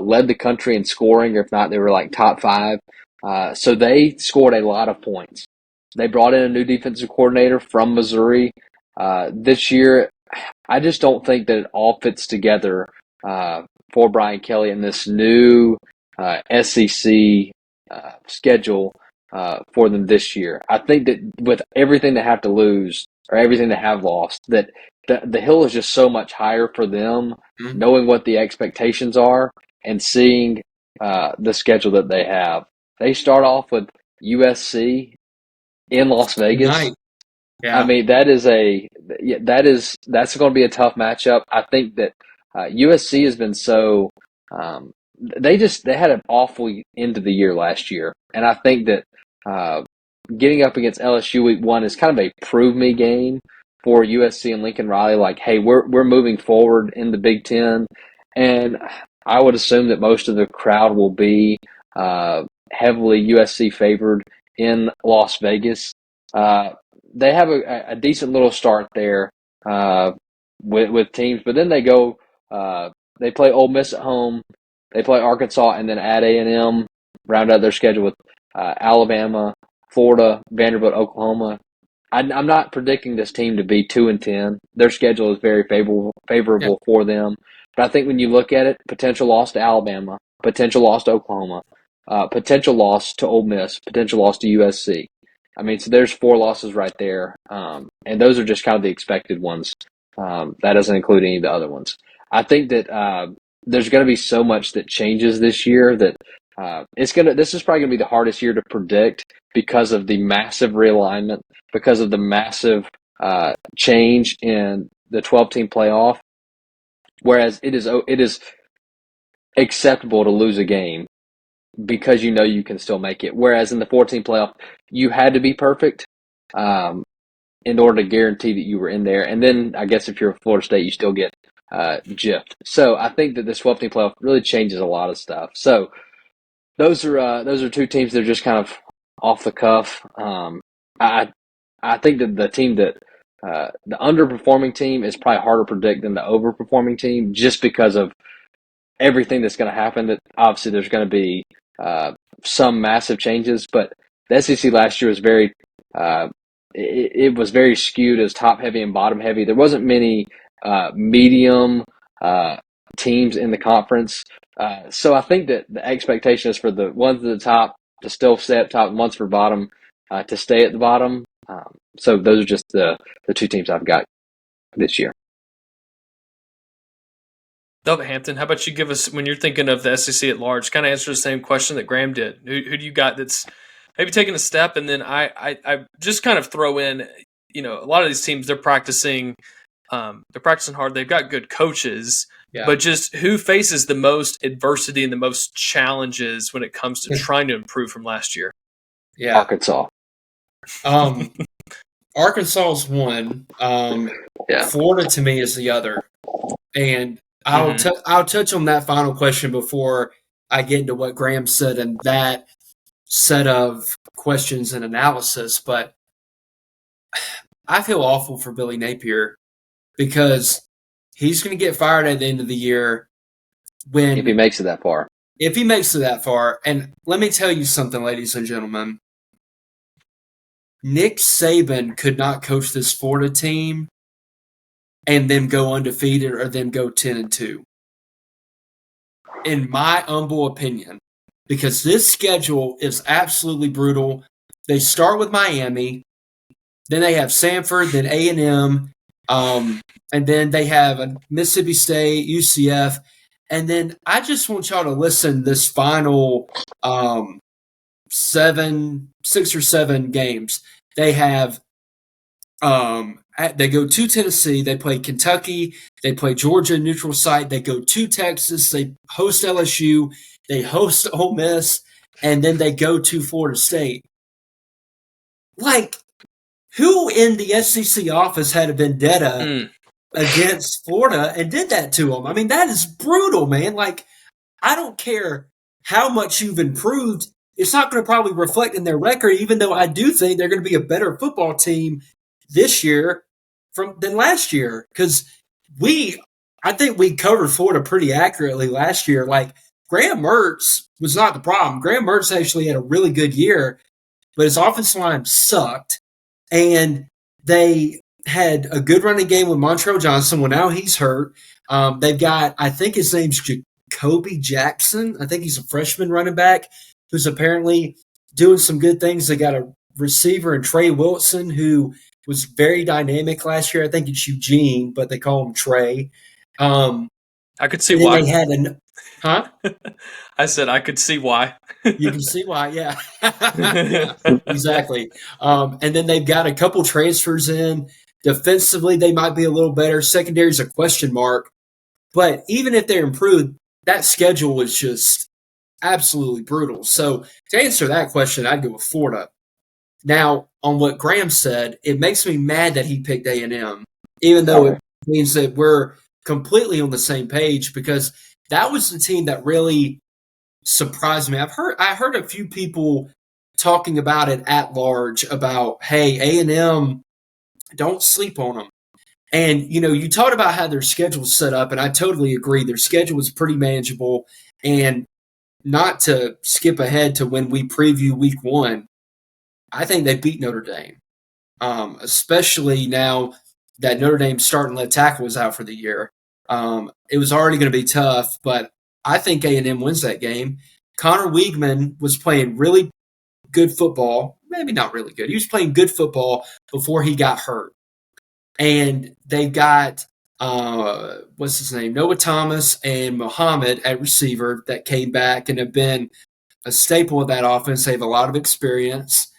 led the country in scoring, or if not, they were like top five. So they scored a lot of points. They brought in a new defensive coordinator from Missouri this year. I just don't think that it all fits together for Brian Kelly in this new SEC schedule for them this year. I think that with everything they have to lose or everything they have lost, that the hill is just so much higher for them, Mhm. knowing what the expectations are and seeing the schedule that they have. They start off with USC in Las Vegas. Tonight. I Yeah. mean, that's going to be a tough matchup. I think that USC has been so they had an awful end of the year last year, and I think that getting up against LSU week one is kind of a prove me game for USC and Lincoln Riley. Like, hey, we're moving forward in the Big Ten, and I would assume that most of the crowd will be heavily USC favored in Las Vegas. They have a decent little start there with teams, but then they go they play Ole Miss at home, they play Arkansas, and then at A&M, round out their schedule with Alabama, Florida, Vanderbilt, Oklahoma. I'm not predicting this team to be 2-10. Their schedule is very Yeah. favorable for them, but I think when you look at it, potential loss to Alabama, potential loss to Oklahoma, potential loss to Ole Miss, potential loss to USC. I mean, so there's 4 losses right there, and those are just kind of the expected ones. That doesn't include any of the other ones. I think that there's going to be so much that changes this year that this is probably going to be the hardest year to predict because of the massive realignment, because of the massive change in the 12-team playoff. Whereas it is acceptable to lose a game because you can still make it. Whereas in the 14 playoff, you had to be perfect in order to guarantee that you were in there. And then I guess if you're Florida State, you still get gypped. So I think that this 12-team playoff really changes a lot of stuff. So those are 2 teams that are just kind of off the cuff. I think that the team that the underperforming team is probably harder to predict than the overperforming team, just because of everything that's going to happen. That obviously there's going to be some massive changes, but the SEC last year was very it was very skewed as top heavy and bottom heavy. There wasn't many medium teams in the conference. So I think that the expectation is for the ones at the top to still stay up top, and ones for bottom to stay at the bottom. So those are just the two teams I've got this year. Hampton, how about you give us, when you're thinking of the SEC at large, kind of answer the same question that Graham did. Who do you got that's maybe taking a step? And then I just kind of throw in, a lot of these teams, they're practicing hard. They've got good coaches, but just who faces the most adversity and the most challenges when it comes to trying to improve from last year? Yeah. Arkansas. Arkansas is one. Florida to me is the other. And I'll touch on that final question before I get into what Graham said and that set of questions and analysis. But I feel awful for Billy Napier because he's going to get fired at the end of the year if he makes it that far. If he makes it that far. And let me tell you something, ladies and gentlemen. Nick Saban could not coach this Florida team and then go undefeated or then go 10-2. In my humble opinion, because this schedule is absolutely brutal. They start with Miami, then they have Samford, then A&M, and then they have Mississippi State, UCF, and then I just want y'all to listen this final 6 or 7 games. They have they go to Tennessee, they play Kentucky, they play Georgia neutral site, they go to Texas, they host LSU, they host Ole Miss, and then they go to Florida State. Like, who in the SEC office had a vendetta against Florida and did that to them? I mean, that is brutal, man. Like, I don't care how much you've improved. It's not going to probably reflect in their record, even though I do think they're going to be a better football team this year than last year. Because I think we covered Florida pretty accurately last year. Like, Graham Mertz was not the problem. Graham Mertz actually had a really good year, but his offensive line sucked. And they had a good running game with Montrell Johnson. Well, now he's hurt. They've got, I think his name's Jacoby Jackson. I think he's a freshman running back who's apparently doing some good things. They got a receiver in Trey Wilson who was very dynamic last year. I think it's Eugene, but they call him Trey. I could see why. They had I said I could see why. You can see why, yeah. Yeah, exactly. And then they've got a couple transfers in. Defensively, they might be a little better. Secondary is a question mark. But even if they're improved, that schedule is just absolutely brutal. So to answer that question, I'd go with Florida. Now, on what Graham said, it makes me mad that he picked A&M, even though it means that we're completely on the same page, because that was the team that really surprised me. I heard a few people talking about it at large about, hey, A&M, don't sleep on them. And, you talked about how their schedule's set up, and I totally agree. Their schedule is pretty manageable. And not to skip ahead to when we preview week 1, I think they beat Notre Dame, especially now that Notre Dame's starting left tackle was out for the year. It was already going to be tough, but I think A&M wins that game. Connor Weigman was playing really good football. Maybe not really good. He was playing good football before he got hurt. And they've got, what's his name, Noah Thomas and Muhammad at receiver that came back and have been a staple of that offense. They have a lot of experience.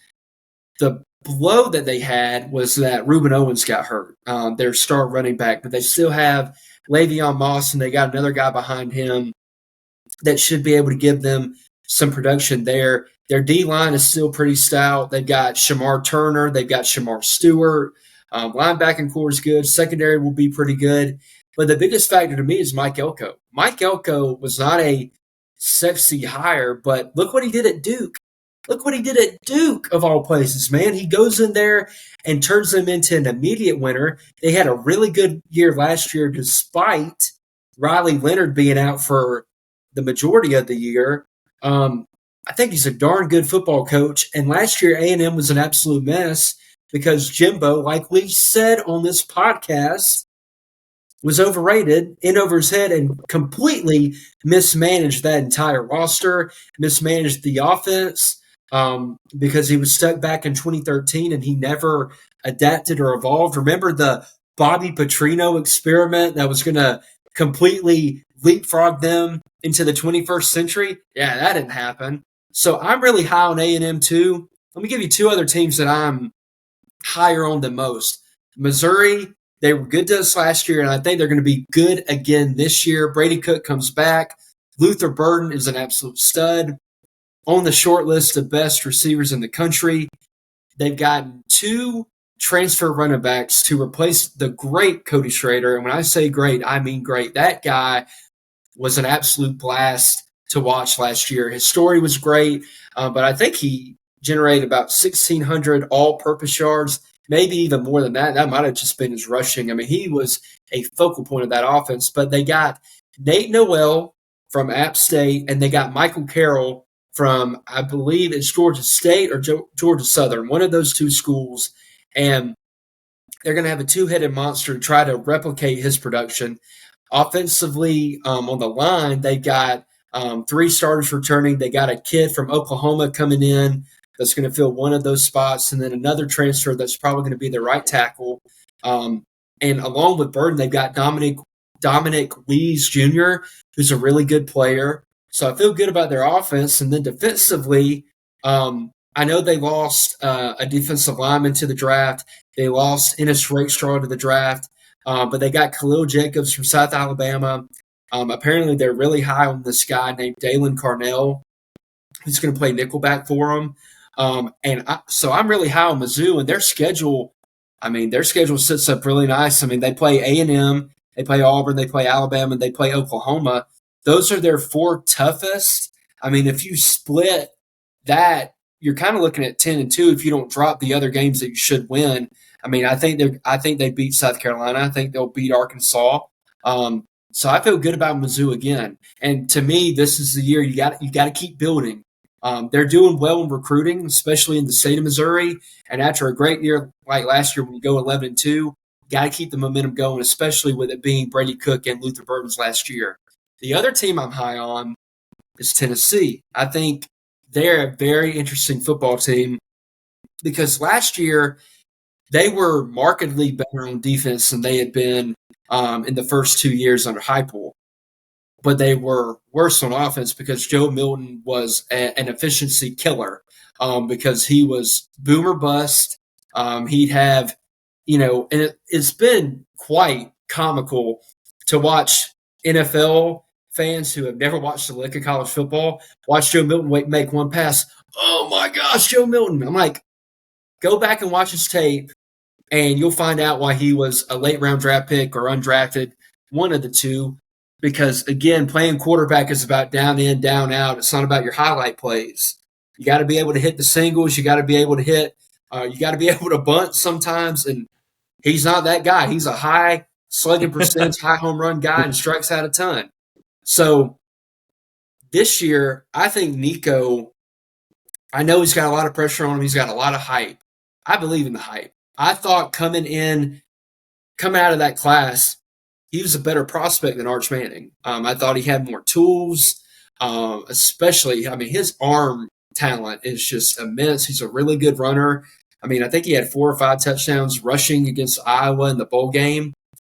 The blow that they had was that Reuben Owens got hurt, their star running back, but they still have Le'Veon Moss, and they got another guy behind him that should be able to give them some production there. Their D-line is still pretty stout. They've got Shamar Turner. They've got Shamar Stewart. Linebacking core is good. Secondary will be pretty good. But the biggest factor to me is Mike Elko. Mike Elko was not a sexy hire, but look what he did at Duke. Look what he did at Duke, of all places, man. He goes in there and turns them into an immediate winner. They had a really good year last year despite Riley Leonard being out for the majority of the year. I think he's a darn good football coach. And last year, A&M was an absolute mess because Jimbo, like we said on this podcast, was overrated, in over his head, and completely mismanaged that entire roster, mismanaged the offense because he was stuck back in 2013 and he never adapted or evolved. Remember the Bobby Petrino experiment that was going to completely leapfrog them into the 21st century? Yeah, that didn't happen. So I'm really high on A&M too. Let me give you two other teams that I'm higher on than most. Missouri, they were good to us last year, and I think they're going to be good again this year. Brady Cook comes back. Luther Burden is an absolute stud. On the short list of best receivers in the country, they've gotten two transfer running backs to replace the great Cody Schrader. And when I say great, I mean great. That guy was an absolute blast to watch last year. His story was great, but I think he generated about 1,600 all-purpose yards, maybe even more than that. That might have just been his rushing. I mean, he was a focal point of that offense. But they got Nate Noel from App State, and they got Michael Carroll from, I believe it's Georgia State or Georgia Southern, one of those two schools. And they're going to have a two-headed monster to try to replicate his production. Offensively, on the line, they got three starters returning. They got a kid from Oklahoma coming in that's going to fill one of those spots, and then another transfer that's probably going to be the right tackle. And along with Burden, they've got Dominic Lees Jr., who's a really good player. So I feel good about their offense. And then defensively, I know they lost a defensive lineman to the draft. They lost Ennis Rakestraw to the draft. But they got Khalil Jacobs from South Alabama. Apparently, they're really high on this guy named Dalen Carnell, who's going to play nickelback for them. So I'm really high on Mizzou, and their schedule sits up really nice. I mean, they play A&M, they play Auburn, they play Alabama, and they play Oklahoma. Those are their four toughest. I mean, if you split that, you're kind of looking at 10-2 if you don't drop the other games that you should win. I mean, I think they beat South Carolina. I think they'll beat Arkansas. So I feel good about Mizzou again. And to me, this is the year you got to keep building. They're doing well in recruiting, especially in the state of Missouri. And after a great year like last year, when you go 11-2, got to keep the momentum going, especially with it being Brady Cook and Luther Burden's last year. The other team I'm high on is Tennessee. I think they're a very interesting football team because last year they were markedly better on defense than they had been in the first 2 years under Heupel. But they were worse on offense because Joe Milton was an efficiency killer because he was boomer bust. He'd have, and it's been quite comical to watch NFL fans who have never watched a lick of college football watch Joe Milton make one pass. Oh, my gosh, Joe Milton. I'm like, go back and watch his tape, and you'll find out why he was a late-round draft pick or undrafted, one of the two. Because, again, playing quarterback is about down in, down out. It's not about your highlight plays. You got to be able to hit the singles. You got to be able to hit you got to be able to bunt sometimes, and he's not that guy. He's a high slugging percentage, high home run guy and strikes out a ton. So this year, I think Nico, I know he's got a lot of pressure on him. He's got a lot of hype. I believe in the hype. I thought coming out of that class, he was a better prospect than Arch Manning. I thought he had more tools, especially, his arm talent is just immense. He's a really good runner. I think he had 4 or 5 touchdowns rushing against Iowa in the bowl game.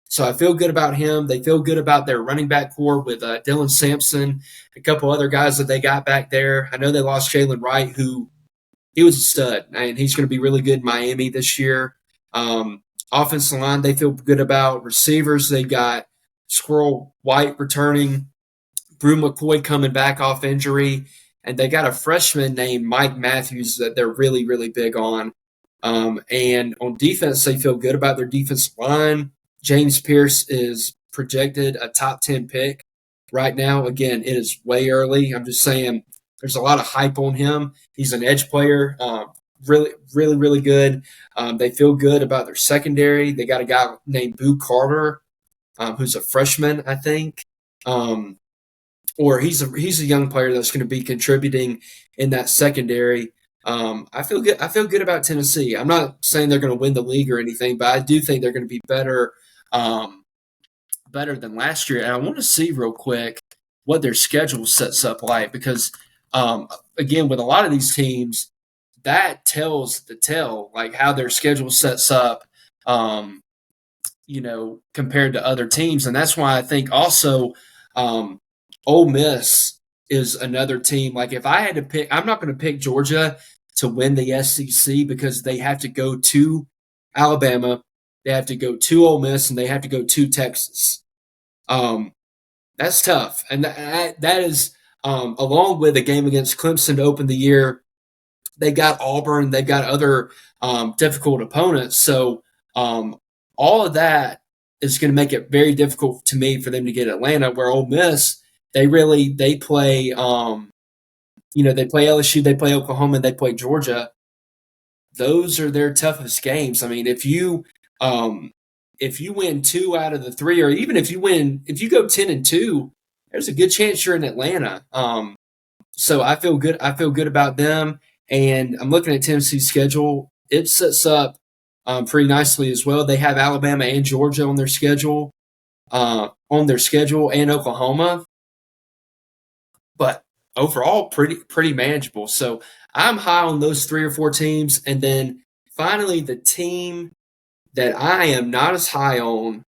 So I feel good about him. They feel good about their running back core with Dylan Sampson, a couple other guys that they got back there. I know they lost Jalen Wright, who he was a stud, and he's going to be really good in Miami this year. Offensive line, they feel good about. Receivers, they got Squirrel White returning, Brew McCoy coming back off injury, and they got a freshman named Mike Matthews that they're really, really big on. And on defense, they feel good about their defensive line. James Pierce is projected a top 10 pick right now. Again, it is way early. I'm just saying there's a lot of hype on him. He's an edge player. Really, really, really good. They feel good about their secondary. They got a guy named Boo Carter, who's a freshman, I think. or he's a young player that's going to be contributing in that secondary. I feel good. I feel good about Tennessee. I'm not saying they're going to win the league or anything, but I do think they're going to be better, better than last year. And I want to see real quick what their schedule sets up like, because again, with a lot of these teams, that tells the tale, like how their schedule sets up. Compared to other teams. And that's why I think also Ole Miss is another team. Like if I had to pick, I'm not going to pick Georgia to win the SEC because they have to go to Alabama, they have to go to Ole Miss, and they have to go to Texas. That's tough. And that is along with a game against Clemson to open the year. They got Auburn, they've got other difficult opponents. So all of that is going to make it very difficult to me for them to get Atlanta. Where Ole Miss, they play, they play LSU, they play Oklahoma, and they play Georgia. Those are their toughest games. I mean, if you win 2 out of the 3, or even if you go 10-2, there's a good chance you're in Atlanta. So I feel good. I feel good about them. And I'm looking at Tennessee's schedule. It sets up pretty nicely as well. They have Alabama and Georgia on their schedule, and Oklahoma. But overall, pretty manageable. So I'm high on those 3 or 4 teams. And then finally, the team that I am not as high on,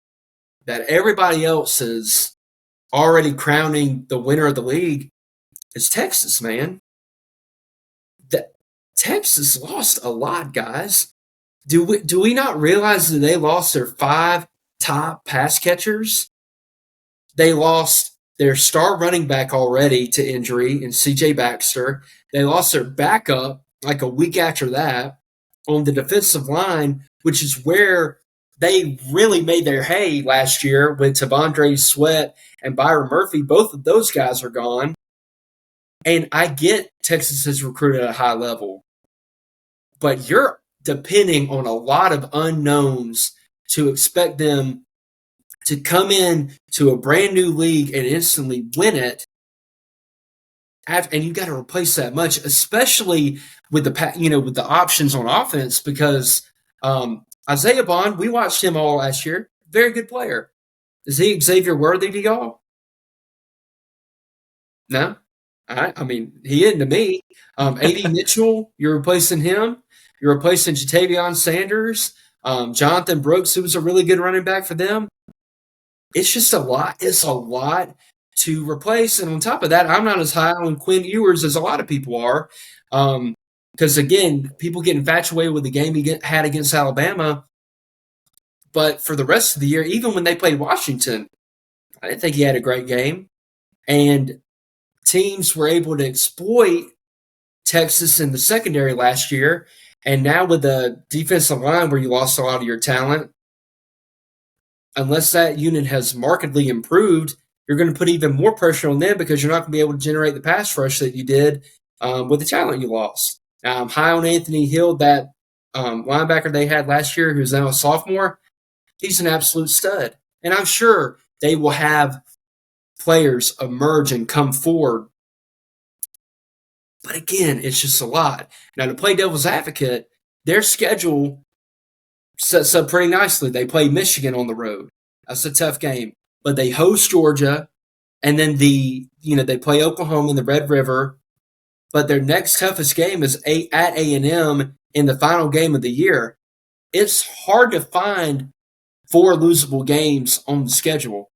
that everybody else is already crowning the winner of the league, is Texas, man. Texas lost a lot, guys. Do we not realize that they lost their 5 top pass catchers? They lost their star running back already to injury in C.J. Baxter. They lost their backup like a week after that on the defensive line, which is where they really made their hay last year with Tavondre Sweat and Byron Murphy. Both of those guys are gone. And I get Texas has recruited at a high level, but you're depending on a lot of unknowns to expect them to come in to a brand new league and instantly win it. And you got to replace that much, especially with the options on offense, because Isaiah Bond, we watched him all last year. Very good player. Is he Xavier Worthy to y'all? No? I mean, he isn't to me. A.D. Mitchell, you're replacing him. You're replacing Jatavion Sanders. Jonathan Brooks, who was a really good running back for them. It's just a lot. It's a lot to replace. And on top of that, I'm not as high on Quinn Ewers as a lot of people are. Because, again, people get infatuated with the game he had against Alabama. But for the rest of the year, even when they played Washington, I didn't think he had a great game. And teams were able to exploit Texas in the secondary last year. And now with the defensive line where you lost a lot of your talent, unless that unit has markedly improved, you're going to put even more pressure on them because you're not going to be able to generate the pass rush that you did with the talent you lost. I'm high on Anthony Hill, that linebacker they had last year, who's now a sophomore. He's an absolute stud. And I'm sure they will have players emerge and come forward. But again, it's just a lot. Now, to play devil's advocate, their schedule sets up pretty nicely. They play Michigan on the road. That's a tough game. But they host Georgia, and then they play Oklahoma in the Red River. But their next toughest game is at A&M in the final game of the year. It's hard to find 4 losable games on the schedule.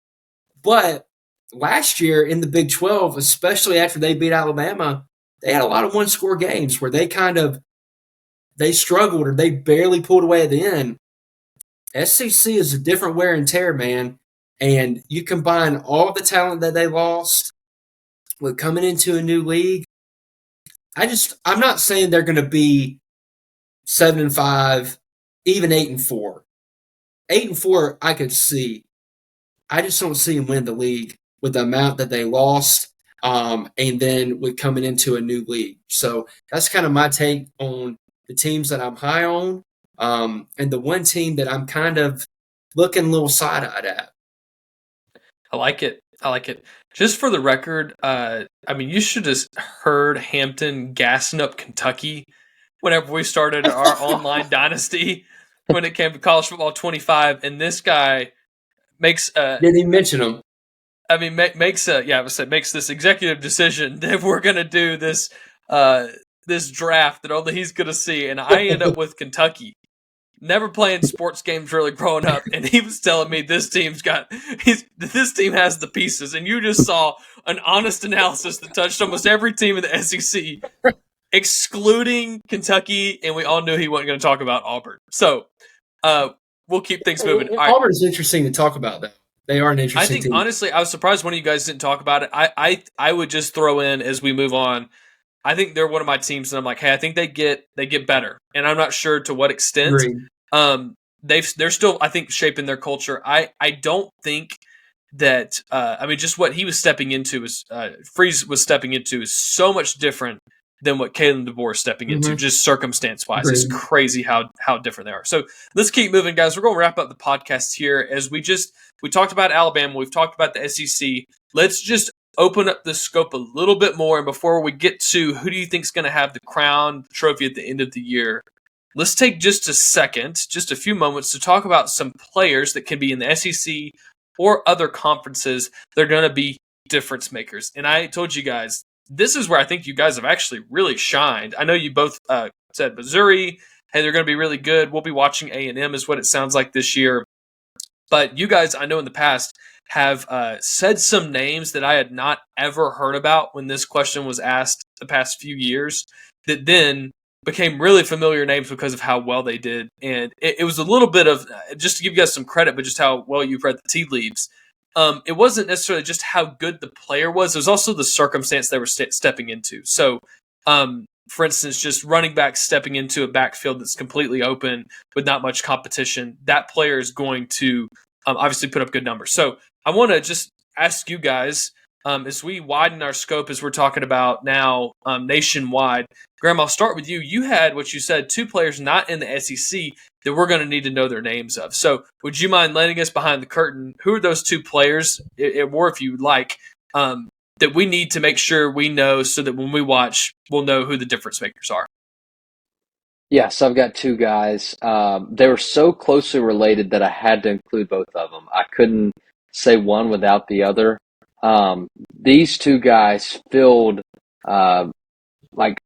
But last year in the Big 12, especially after they beat Alabama, they had a lot of one-score games where they struggled or they barely pulled away at the end. SEC is a different wear and tear, man. And you combine all the talent that they lost with coming into a new league. I'm not saying they're going to be 7-5, even 8-4. 8-4, I could see. I just don't see them win the league with the amount that they lost, and then with coming into a new league. So that's kind of my take on the teams that I'm high on, and the one team that I'm kind of looking a little side-eyed at. I like it. I like it. Just for the record, I mean, you should have heard Hampton gassing up Kentucky whenever we started our online dynasty when it came to college football 25, and this guy makes Didn't even mention them. I mean, makes makes this executive decision that we're gonna do this draft that only he's gonna see, and I end up with Kentucky. Never playing sports games really growing up, and he was telling me this team has the pieces, and you just saw an honest analysis that touched almost every team in the SEC, excluding Kentucky, and we all knew he wasn't going to talk about Auburn. So we'll keep things moving. Auburn is interesting to talk about, though. They are an interesting team. Honestly, I was surprised one of you guys didn't talk about it. I would just throw in as we move on. I think they're one of my teams, and I'm like, hey, I think they get better, and I'm not sure to what extent. Agreed. They're still, I think, shaping their culture. I don't think that I mean, just what he was stepping into is Freeze was stepping into is so much different than what Kalen DeBoer's stepping into, just circumstance wise. It's crazy how different they are. So let's keep moving, guys. We're going to wrap up the podcast here as we talked about Alabama, we've talked about the SEC. Let's just open up the scope a little bit more. And before we get to who do you think is going to have the crown trophy at the end of the year, let's take just a second, just a few moments to talk about some players that can be in the SEC or other conferences. They're going to be difference makers. And I told you guys, this is where I think you guys have actually really shined. I know you both said Missouri. Hey, they're going to be really good. We'll be watching A&M is what it sounds like this year. But you guys, I know in the past, have said some names that I had not ever heard about when this question was asked the past few years that then became really familiar names because of how well they did. And it was a little bit of, just to give you guys some credit, but just how well you've read the tea leaves. It wasn't necessarily just how good the player was. It was also the circumstance they were stepping into. So, for instance, just running back stepping into a backfield that's completely open with not much competition, that player is going to obviously put up good numbers. So I want to just ask you guys, as we widen our scope, as we're talking about now nationwide, Graham, I'll start with you. You had what you said, 2 players not in the SEC that we're going to need to know their names of. So would you mind letting us behind the curtain? Who are those 2 players, or if you like, that we need to make sure we know so that when we watch, we'll know who the difference makers are? Yeah, so I've got 2 guys. They were so closely related that I had to include both of them. I couldn't say one without the other. These 2 guys filled like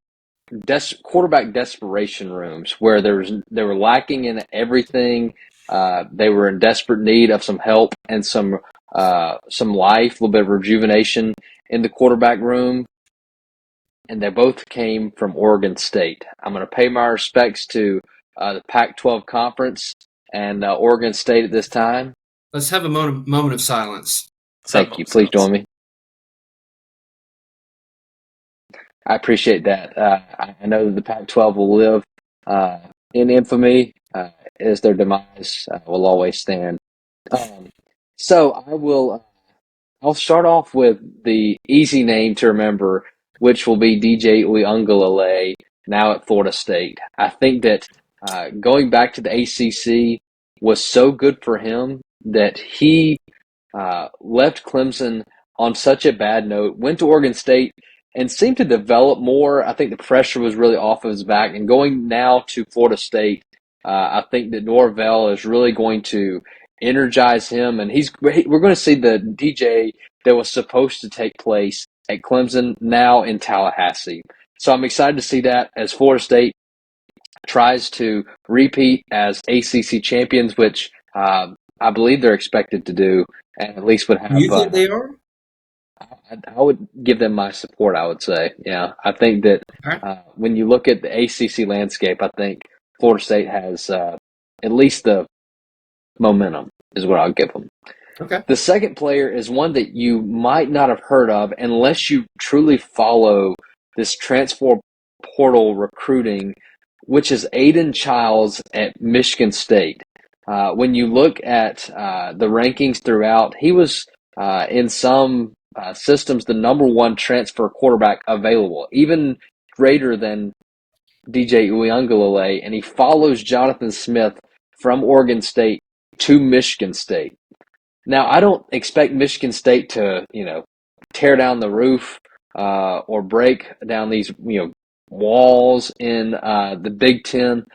quarterback desperation rooms where they were lacking in everything. They were in desperate need of some help and some life, a little bit of rejuvenation in the quarterback room. And they both came from Oregon State. I'm going to pay my respects to the Pac-12 Conference and Oregon State at this time. Let's have a moment of silence. Thank you. Please join me. I appreciate that. I know that the Pac-12 will live in infamy as their demise will always stand. So I'll start off with the easy name to remember, which will be DJ Uiagalelei, now at Florida State. I think that going back to the ACC was so good for him that he left Clemson on such a bad note, went to Oregon State, and seemed to develop more. I think the pressure was really off of his back. And going now to Florida State, I think that Norvell is really going to energize him. And we're going to see the DJ that was supposed to take place at Clemson now in Tallahassee. So I'm excited to see that as Florida State tries to repeat as ACC champions, which I believe they're expected to do, and at least would have. You think they are? I would give them my support, I would say. Yeah, I think that when you look at the ACC landscape, I think Florida State has at least the momentum is what I'll give them. Okay. The second player is one that you might not have heard of unless you truly follow this transfer portal recruiting, which is Aiden Childs at Michigan State. When you look at the rankings throughout, he was in some systems the number 1 transfer quarterback available, even greater than DJ Uiagalelei, and he follows Jonathan Smith from Oregon State to Michigan State. Now, I don't expect Michigan State to, tear down the roof or break down these, walls in the Big Ten.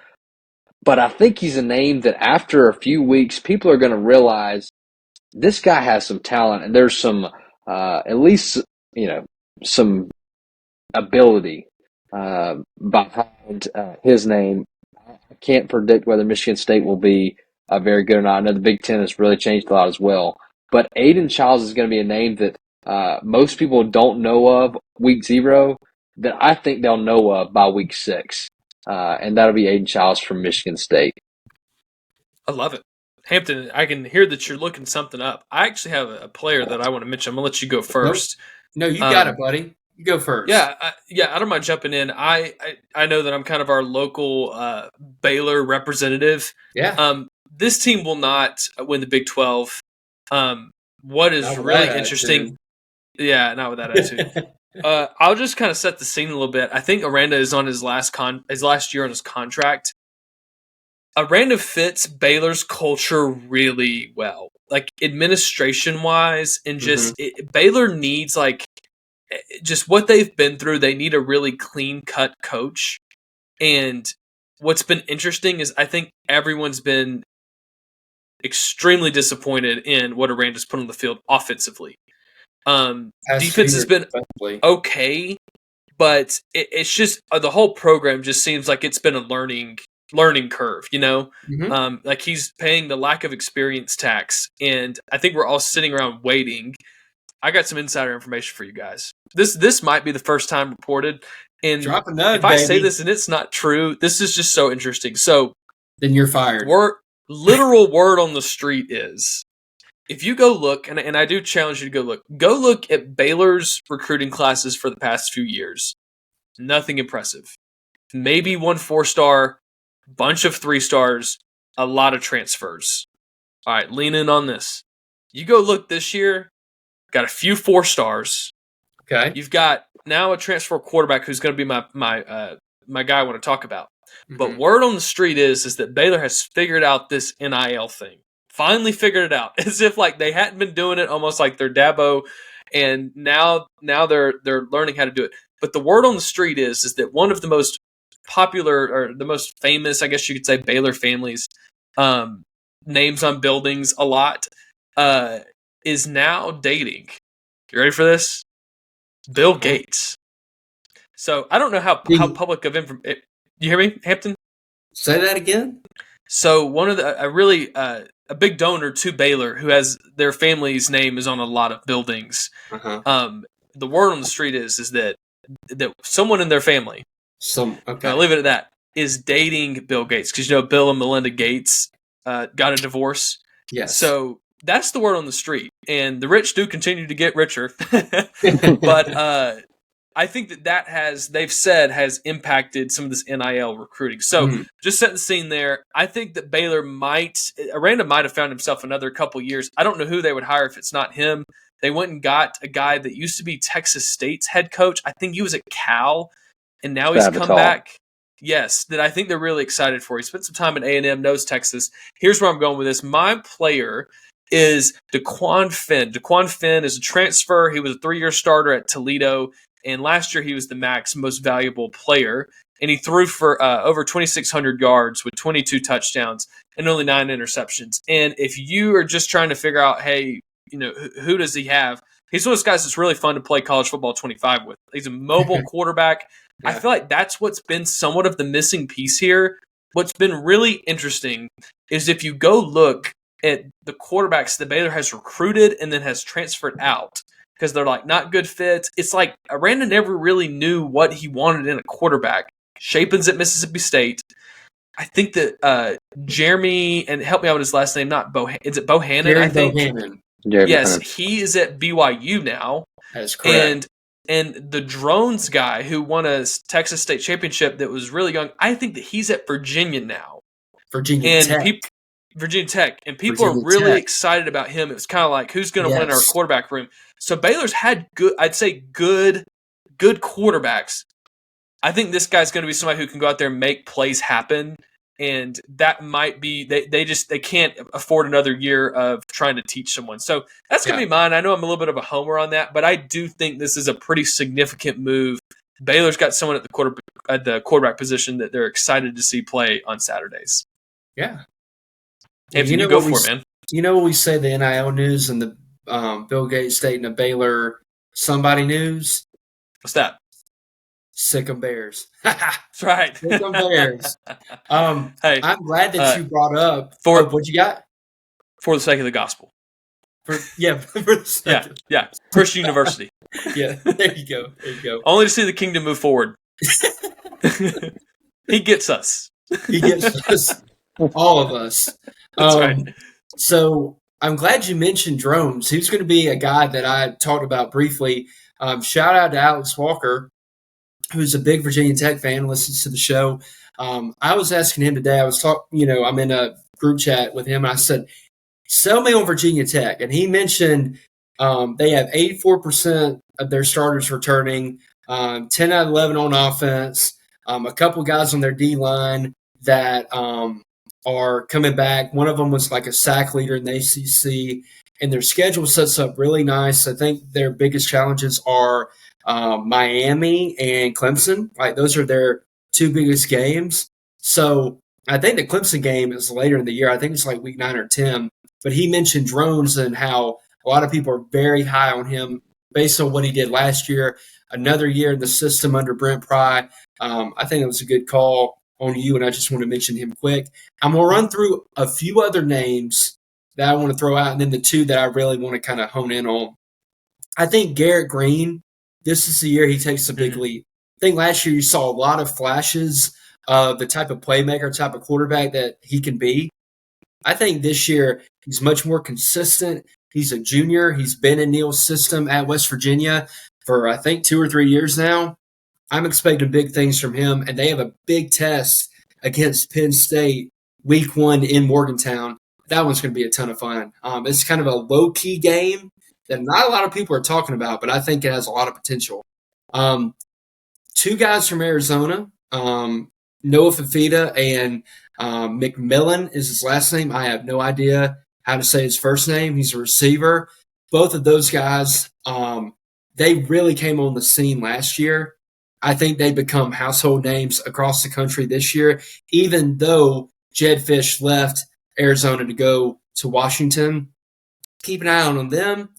But I think he's a name that after a few weeks, people are going to realize this guy has some talent, and there's some, at least, some ability behind his name. I can't predict whether Michigan State will be very good or not. I know the Big Ten has really changed a lot as well. But Aiden Childs is going to be a name that most people don't know of week 0 that I think they'll know of by week 6. And that'll be Aiden Childs from Michigan State. I love it. Hampton, I can hear that you're looking something up. I actually have a player that I want to mention. I'm going to let you go first. No, you got it, buddy. You go first. Yeah, I don't mind jumping in. I know that I'm kind of our local Baylor representative. Yeah. This team will not win the Big 12. What is really interesting? Yeah, not with that attitude. I'll just kind of set the scene a little bit. I think Aranda is on his last year on his contract. Aranda fits Baylor's culture really well, like administration wise, and just Baylor needs just what they've been through. They need a really clean cut coach. And what's been interesting is I think everyone's been extremely disappointed in what Aranda's put on the field offensively. Defense has been okay, but it's just the whole program just seems like it's been a learning curve, like he's paying the lack of experience tax. And I think we're all sitting around waiting. I got some insider information for you guys. This might be the first time reported. And drop a nug, if I say this and it's not true, this is just so interesting. So then you're fired. Literal word on the street is, if you go look, and I do challenge you to go look at Baylor's recruiting classes for the past few years. Nothing impressive. Maybe 1 4-star, bunch of 3 stars, a lot of transfers. All right, lean in on this. You go look this year, got a few 4 stars. Okay. You've got now a transfer quarterback who's going to be my guy I want to talk about. But word on the street is that Baylor has figured out this NIL thing. Finally figured it out. As if they hadn't been doing it, almost like they're Dabo, and now they're learning how to do it. But the word on the street is that one of the most popular, or the most famous, I guess you could say, Baylor families, names on buildings a lot, is now dating. You ready for this? Bill Gates. So I don't know how public of information. You hear me, Hampton? Say that again. So one of the a big donor to Baylor, who has their family's name is on a lot of buildings. The word on the street is that someone in their family, I'll leave it at that, is dating Bill Gates, because Bill and Melinda Gates got a divorce. Yes. So that's the word on the street, and the rich do continue to get richer. But I think that they've said has impacted some of this NIL recruiting. So just setting the scene there, I think that Aranda might have found himself another couple years. I don't know who they would hire if it's not him. They went and got a guy that used to be Texas State's head coach. I think he was at Cal, and now he's come back. Yes, that I think they're really excited for. He spent some time at A&M, knows Texas. Here's where I'm going with this. My player is DeQuan Finn. DeQuan Finn is a transfer. He was a 3-year starter at Toledo. And last year, he was the MAC's most valuable player. And he threw for over 2,600 yards with 22 touchdowns and only 9 interceptions. And if you are just trying to figure out, hey, who does he have? He's one of those guys that's really fun to play college football 25 with. He's a mobile quarterback. Yeah. I feel like that's what's been somewhat of the missing piece here. What's been really interesting is if you go look at the quarterbacks that Baylor has recruited and then has transferred out, because they're not good fits. It's like Aranda never really knew what he wanted in a quarterback. Shapen's at Mississippi State. I think that Jeremy, and help me out with his last name, not Bohannon. Is it Bohannon? Jerry I think. Bohannon. Yes, he is at BYU now. That is correct. And the Drones guy who won a Texas State championship that was really young, I think that he's at Virginia now. Virginia Tech. And people are really excited about him. It's kind of like, who's going to win our quarterback room? So Baylor's had good quarterbacks. I think this guy's going to be somebody who can go out there and make plays happen. and that might be they can't afford another year of trying to teach someone. So that's gonna be mine. I know I'm a little bit of a homer on that, but I do think this is a pretty significant move. Baylor's got someone at the quarterback position that they're excited to see play on Saturdays. Yeah. Hampton, you go for it, man. You know what we say, the NIL news and the Bill Gates stating of Baylor somebody news? What's that? Sick 'em Bears. That's right. Sick 'em Bears. Hey, I'm glad that you brought up what you got. For the sake of the gospel. For the sake yeah. Christian University. Yeah, there you go. Only to see the kingdom move forward. He gets us. He gets us. All of us. That's right. So I'm glad you mentioned drones. He's going to be a guy that I talked about briefly. Shout out to Alex Walker, who's a big Virginia Tech fan, listens to the show. I was asking him today, I'm in a group chat with him, and I said, sell me on Virginia Tech. And he mentioned they have 84% of their starters returning, 10 out of 11 on offense, a couple guys on their D-line that are coming back. One of them was like a sack leader in the ACC, and their schedule sets up really nice. I think their biggest challenges are Miami and Clemson. Like, those are their two biggest games. So I think the Clemson game is later in the year. I think it's like week 9 or 10. But he mentioned drones and how a lot of people are very high on him based on what he did last year. Another year in the system under Brent Pry. I think it was a good call on you, and I just want to mention him quick. I'm going to run through a few other names that I want to throw out, and then the two that I really want to kind of hone in on. I think Garrett Green, this is the year he takes a big leap. I think last year you saw a lot of flashes of the type of playmaker, type of quarterback that he can be. I think this year he's much more consistent. He's a junior. He's been in Neal's system at West Virginia for, I think, 2 or 3 years now. I'm expecting big things from him, and they have a big test against Penn State week 1 in Morgantown. That one's going to be a ton of fun. It's kind of a low-key game that not a lot of people are talking about, but I think it has a lot of potential. 2 guys from Arizona, Noah Fafita and McMillan is his last name. I have no idea how to say his first name. He's a receiver. Both of those guys, they really came on the scene last year. I think they become household names across the country this year, even though Jed Fish left Arizona to go to Washington. Keep an eye on them.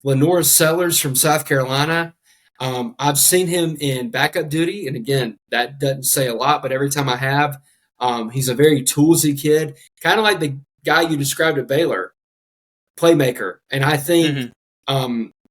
Lenore Sellers from South Carolina. I've seen him in backup duty, and again, that doesn't say a lot, but every time I have, he's a very toolsy kid, kind of like the guy you described at Baylor, playmaker. And I think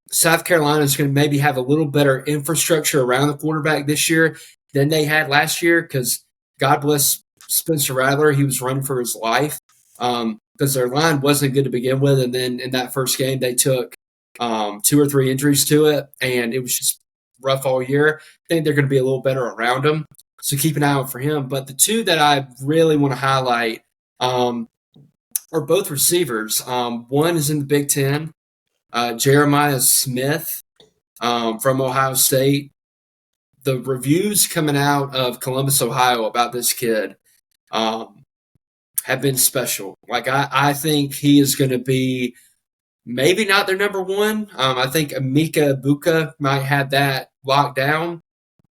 South Carolina is going to maybe have a little better infrastructure around the quarterback this year than they had last year, because God bless Spencer Rattler, he was running for his life because their line wasn't good to begin with, and then in that first game they took 2 or 3 injuries to it, and it was just rough all year. I think they're going to be a little better around him, so keep an eye out for him. But the 2 that I really want to highlight are both receivers. One is in the Big Ten, Jeremiah Smith from Ohio State. The reviews coming out of Columbus, Ohio about this kid have been special. Like, I think he is going to be maybe not their number 1. I think Emeka Buka might have that locked down,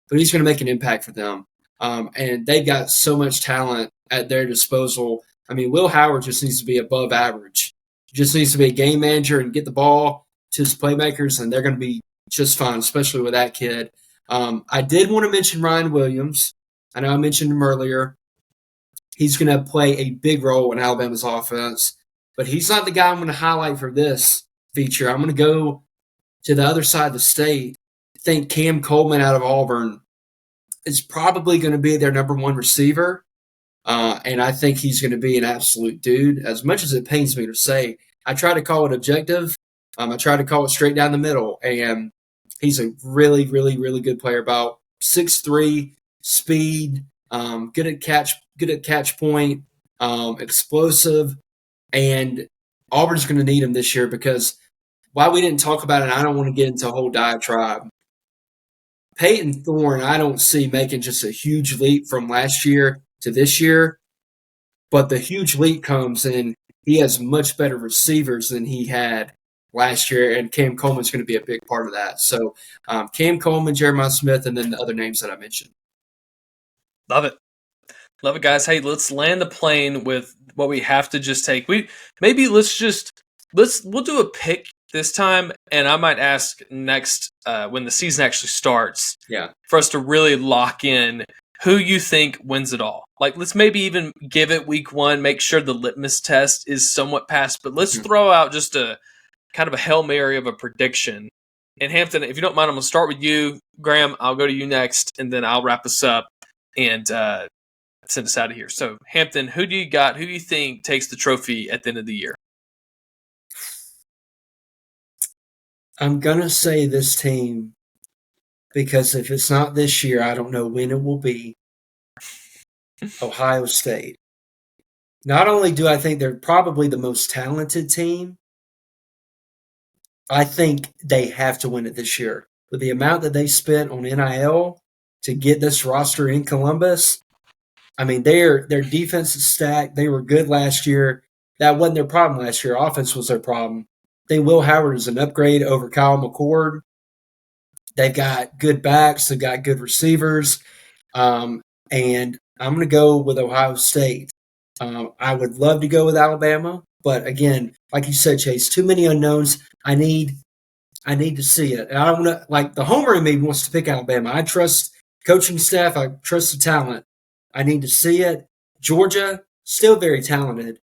but he's going to make an impact for them. And they've got so much talent at their disposal. I mean, Will Howard just needs to be above average. Just needs to be a game manager and get the ball to his playmakers, and they're going to be just fine, especially with that kid. I did want to mention Ryan Williams. I know I mentioned him earlier. He's going to play a big role in Alabama's offense, but he's not the guy I'm going to highlight for this feature. I'm going to go to the other side of the state. I think Cam Coleman out of Auburn is probably going to be their number 1 receiver, and I think he's going to be an absolute dude. As much as it pains me to say, I try to call it objective. I try to call it straight down the middle, and he's a really, really, really good player. About 6'3", speed, good at catch point, explosive, and Auburn's going to need him this year because while we didn't talk about it, I don't want to get into a whole diatribe. Peyton Thorne, I don't see making just a huge leap from last year to this year. But the huge leap comes in. He has much better receivers than he had last year, and Cam Coleman's going to be a big part of that. So Cam Coleman, Jeremiah Smith, and then the other names that I mentioned. Love it. Love it, guys. Hey, let's land the plane with what we have to just take. We'll do a pick this time, and I might ask next when the season actually starts. Yeah. For us to really lock in who you think wins it all. Like, let's maybe even give it week 1, make sure the litmus test is somewhat passed, but let's throw out just a kind of a Hail Mary of a prediction. And Hampton, if you don't mind, I'm going to start with you. Graham, I'll go to you next, and then I'll wrap us up and send us out of here. So, Hampton, who do you got? Who do you think takes the trophy at the end of the year? I'm going to say this team because if it's not this year, I don't know when it will be. Ohio State. Not only do I think they're probably the most talented team, I think they have to win it this year. With the amount that they spent on NIL to get this roster in Columbus, I mean, their defense is stacked. They were good last year. That wasn't their problem last year. Offense was their problem. I think Will Howard is an upgrade over Kyle McCord. They've got good backs. They've got good receivers. And I'm going to go with Ohio State. I would love to go with Alabama, but again, like you said, Chase, too many unknowns. I need to see it. And I don't want to, like, the homer in me wants to pick Alabama. I trust coaching staff. I trust the talent. I need to see it. Georgia, still very talented.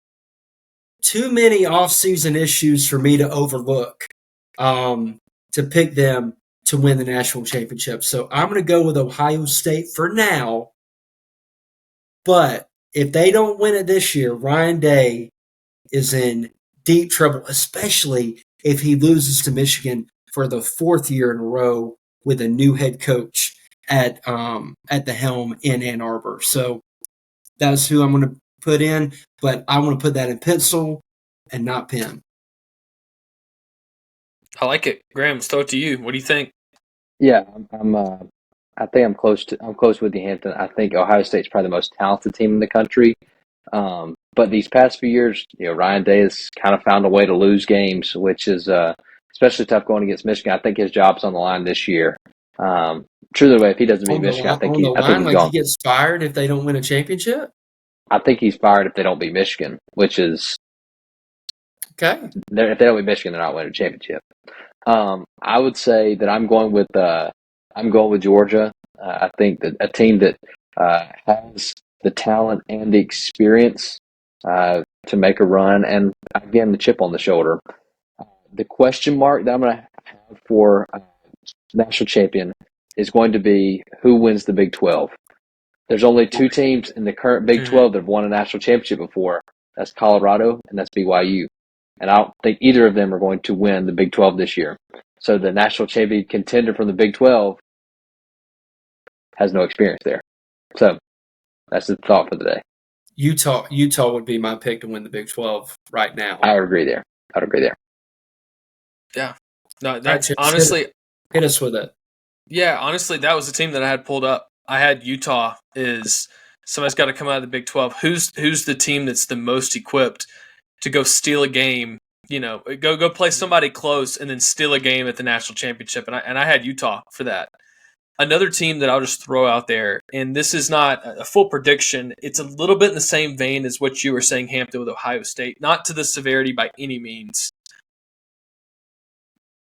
Too many offseason issues for me to overlook to pick them to win the national championship. So I'm going to go with Ohio State for now. But if they don't win it this year, Ryan Day is in deep trouble, especially if he loses to Michigan for the 4th year in a row with a new head coach at the helm in Ann Arbor. So that's who I'm going to put in, but I want to put that in pencil and not pen. I like it. Graham, let's throw it to you. What do you think? Yeah, I think I'm close with you, Hampton. I think Ohio State's probably the most talented team in the country. But these past few years, Ryan Day has kind of found a way to lose games, which is especially tough going against Michigan. I think his job's on the line this year. Truly, if he doesn't beat Michigan, I think he's gone. He gets fired if they don't win a championship. I think he's fired if they don't beat Michigan, which is okay. If they don't beat Michigan, they're not winning a championship. I would say that I'm going with Georgia. I think that a team that has the talent and the experience to make a run, and again the chip on the shoulder. The question mark that I'm going to have for national champion is going to be who wins the Big 12. There's only 2 teams in the current Big 12 that have won a national championship before. That's Colorado and that's BYU. And I don't think either of them are going to win the Big 12 this year. So the national champion contender from the Big 12 has no experience there. So that's the thought for the day. Utah would be my pick to win the Big 12 right now. I would agree there. Yeah. No, that's honestly hit us with it. Yeah, honestly, that was the team that I had pulled up. I had Utah is somebody's got to come out of the Big 12. Who's the team that's the most equipped to go steal a game? Go play somebody close and then steal a game at the national championship. And I had Utah for that. Another team that I'll just throw out there, and this is not a full prediction. It's a little bit in the same vein as what you were saying, Hampton, with Ohio State. Not to the severity by any means.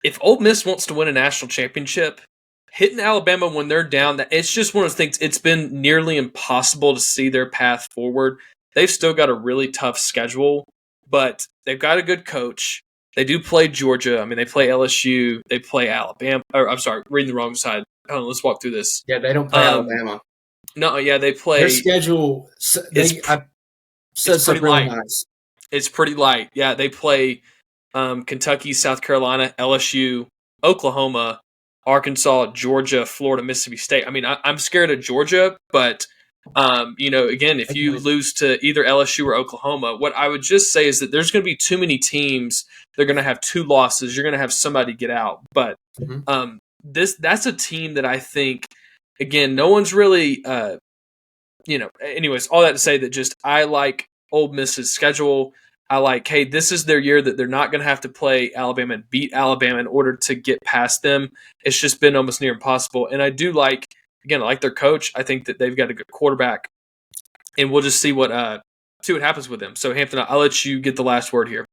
If Ole Miss wants to win a national championship, hitting Alabama when they're down, it's just one of those things. It's been nearly impossible to see their path forward. They've still got a really tough schedule, but they've got a good coach. They do play Georgia. I mean, they play LSU. They play Alabama. I'm sorry, reading the wrong side. Hold on, let's walk through this. Yeah, they don't play Alabama. No, yeah, they play. Their schedule, it's pretty light. Nice. It's pretty light. Yeah, they play Kentucky, South Carolina, LSU, Oklahoma, Arkansas, Georgia, Florida, Mississippi State. I mean, I'm scared of Georgia, but again, if you lose to either LSU or Oklahoma, what I would just say is that there's going to be too many teams. They're going to have 2 losses. You're going to have somebody get out. But that's a team that I think, again, no one's really, anyways, all that to say that just I like Ole Miss's schedule. I like, hey, this is their year that they're not going to have to play Alabama and beat Alabama in order to get past them. It's just been almost near impossible. And I do like, again, I like their coach. I think that they've got a good quarterback, and we'll just see what happens with them. So Hampton, I'll let you get the last word here.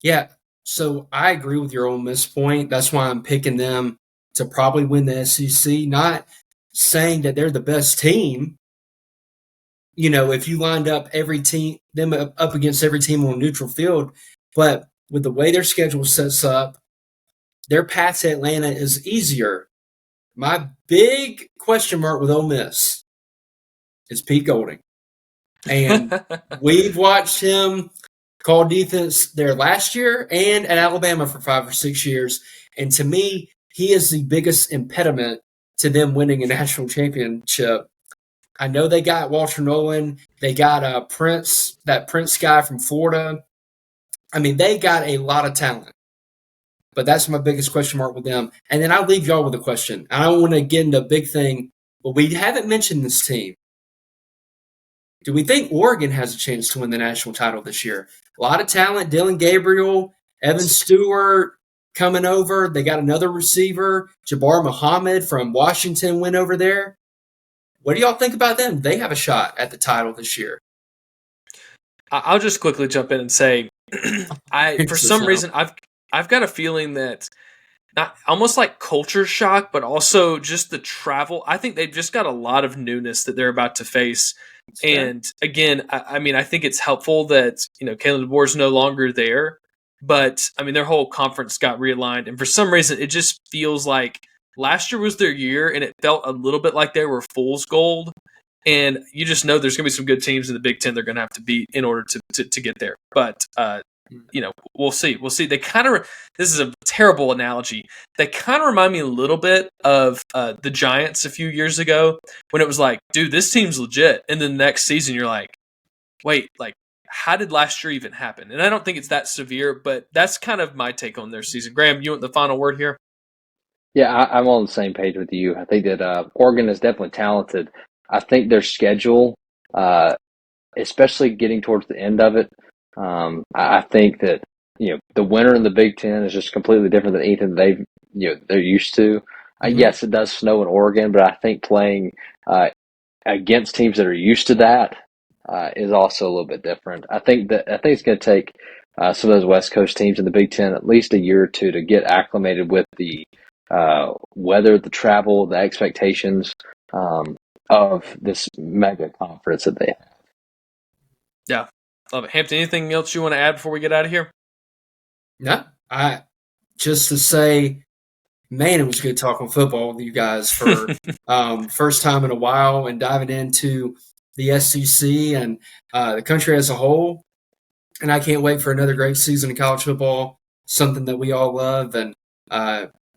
Yeah, so I agree with your Ole Miss point. That's why I'm picking them to probably win the SEC. Not saying that they're the best team. You know, if you lined up them up against every team on a neutral field, but with the way their schedule sets up, their path to Atlanta is easier. My big question mark with Ole Miss is Pete Golding. And we've watched him call defense there last year and at Alabama for 5 or 6 years. And to me, he is the biggest impediment to them winning a national championship. I know they got Walter Nolan. They got Prince, that Prince guy from Florida. I mean, they got a lot of talent. But that's my biggest question mark with them. And then I'll leave y'all with a question. I don't want to get into a big thing, but we haven't mentioned this team. Do we think Oregon has a chance to win the national title this year? A lot of talent. Dylan Gabriel, Evan Stewart coming over. They got another receiver. Jabbar Muhammad from Washington went over there. What do y'all think about them? They have a shot at the title this year. I'll just quickly jump in and say, for some reason, I've got a feeling that not almost like culture shock, but also just the travel. I think they've just got a lot of newness that they're about to face. And again, I mean, I think it's helpful that, Kalen DeBoer's no longer there, but I mean, their whole conference got realigned. And for some reason, it just feels like last year was their year, and it felt a little bit like they were fool's gold. And you just know there's going to be some good teams in the Big Ten they're going to have to beat in order to get there. But, we'll see. We'll see. They kind of, this is a terrible analogy. They kind of remind me a little bit of the Giants a few years ago when it was like, dude, this team's legit. And then the next season, you're like, wait, like, how did last year even happen? And I don't think it's that severe, but that's kind of my take on their season. Graham, you want the final word here? Yeah, I'm on the same page with you. I think that Oregon is definitely talented. I think their schedule, especially getting towards the end of it, I think that the winter in the Big Ten is just completely different than anything they're used to. Mm-hmm. Yes, it does snow in Oregon, but I think playing against teams that are used to that is also a little bit different. I think it's going to take some of those West Coast teams in the Big Ten at least a year or two to get acclimated with the weather, the travel, the expectations of this mega conference that they have. Yeah, love it. Hampton, anything else you want to add before we get out of here? No, just to say, man, it was good talking football with you guys for first time in a while and diving into the SEC and the country as a whole. And I can't wait for another great season of college football, something that we all love. And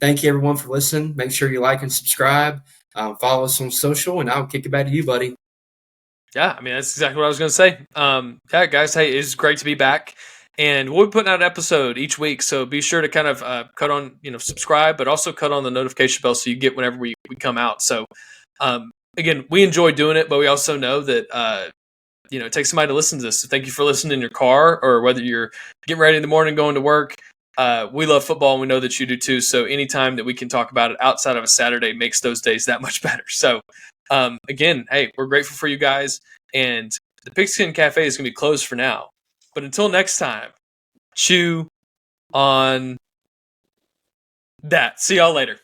thank you, everyone, for listening. Make sure you like and subscribe. Follow us on social, and I'll kick it back to you, buddy. Yeah, I mean, that's exactly what I was going to say. Yeah, guys, hey, it's great to be back. And we'll be putting out an episode each week, so be sure to kind of cut on, subscribe, but also cut on the notification bell so you get whenever we come out. So, again, we enjoy doing it, but we also know that, it takes somebody to listen to this. So thank you for listening in your car or whether you're getting ready in the morning going to work. We love football, and we know that you do too. So anytime that we can talk about it outside of a Saturday makes those days that much better. So, again, hey, we're grateful for you guys, and the Pigskin Cafe is going to be closed for now. But until next time, chew on that. See y'all later.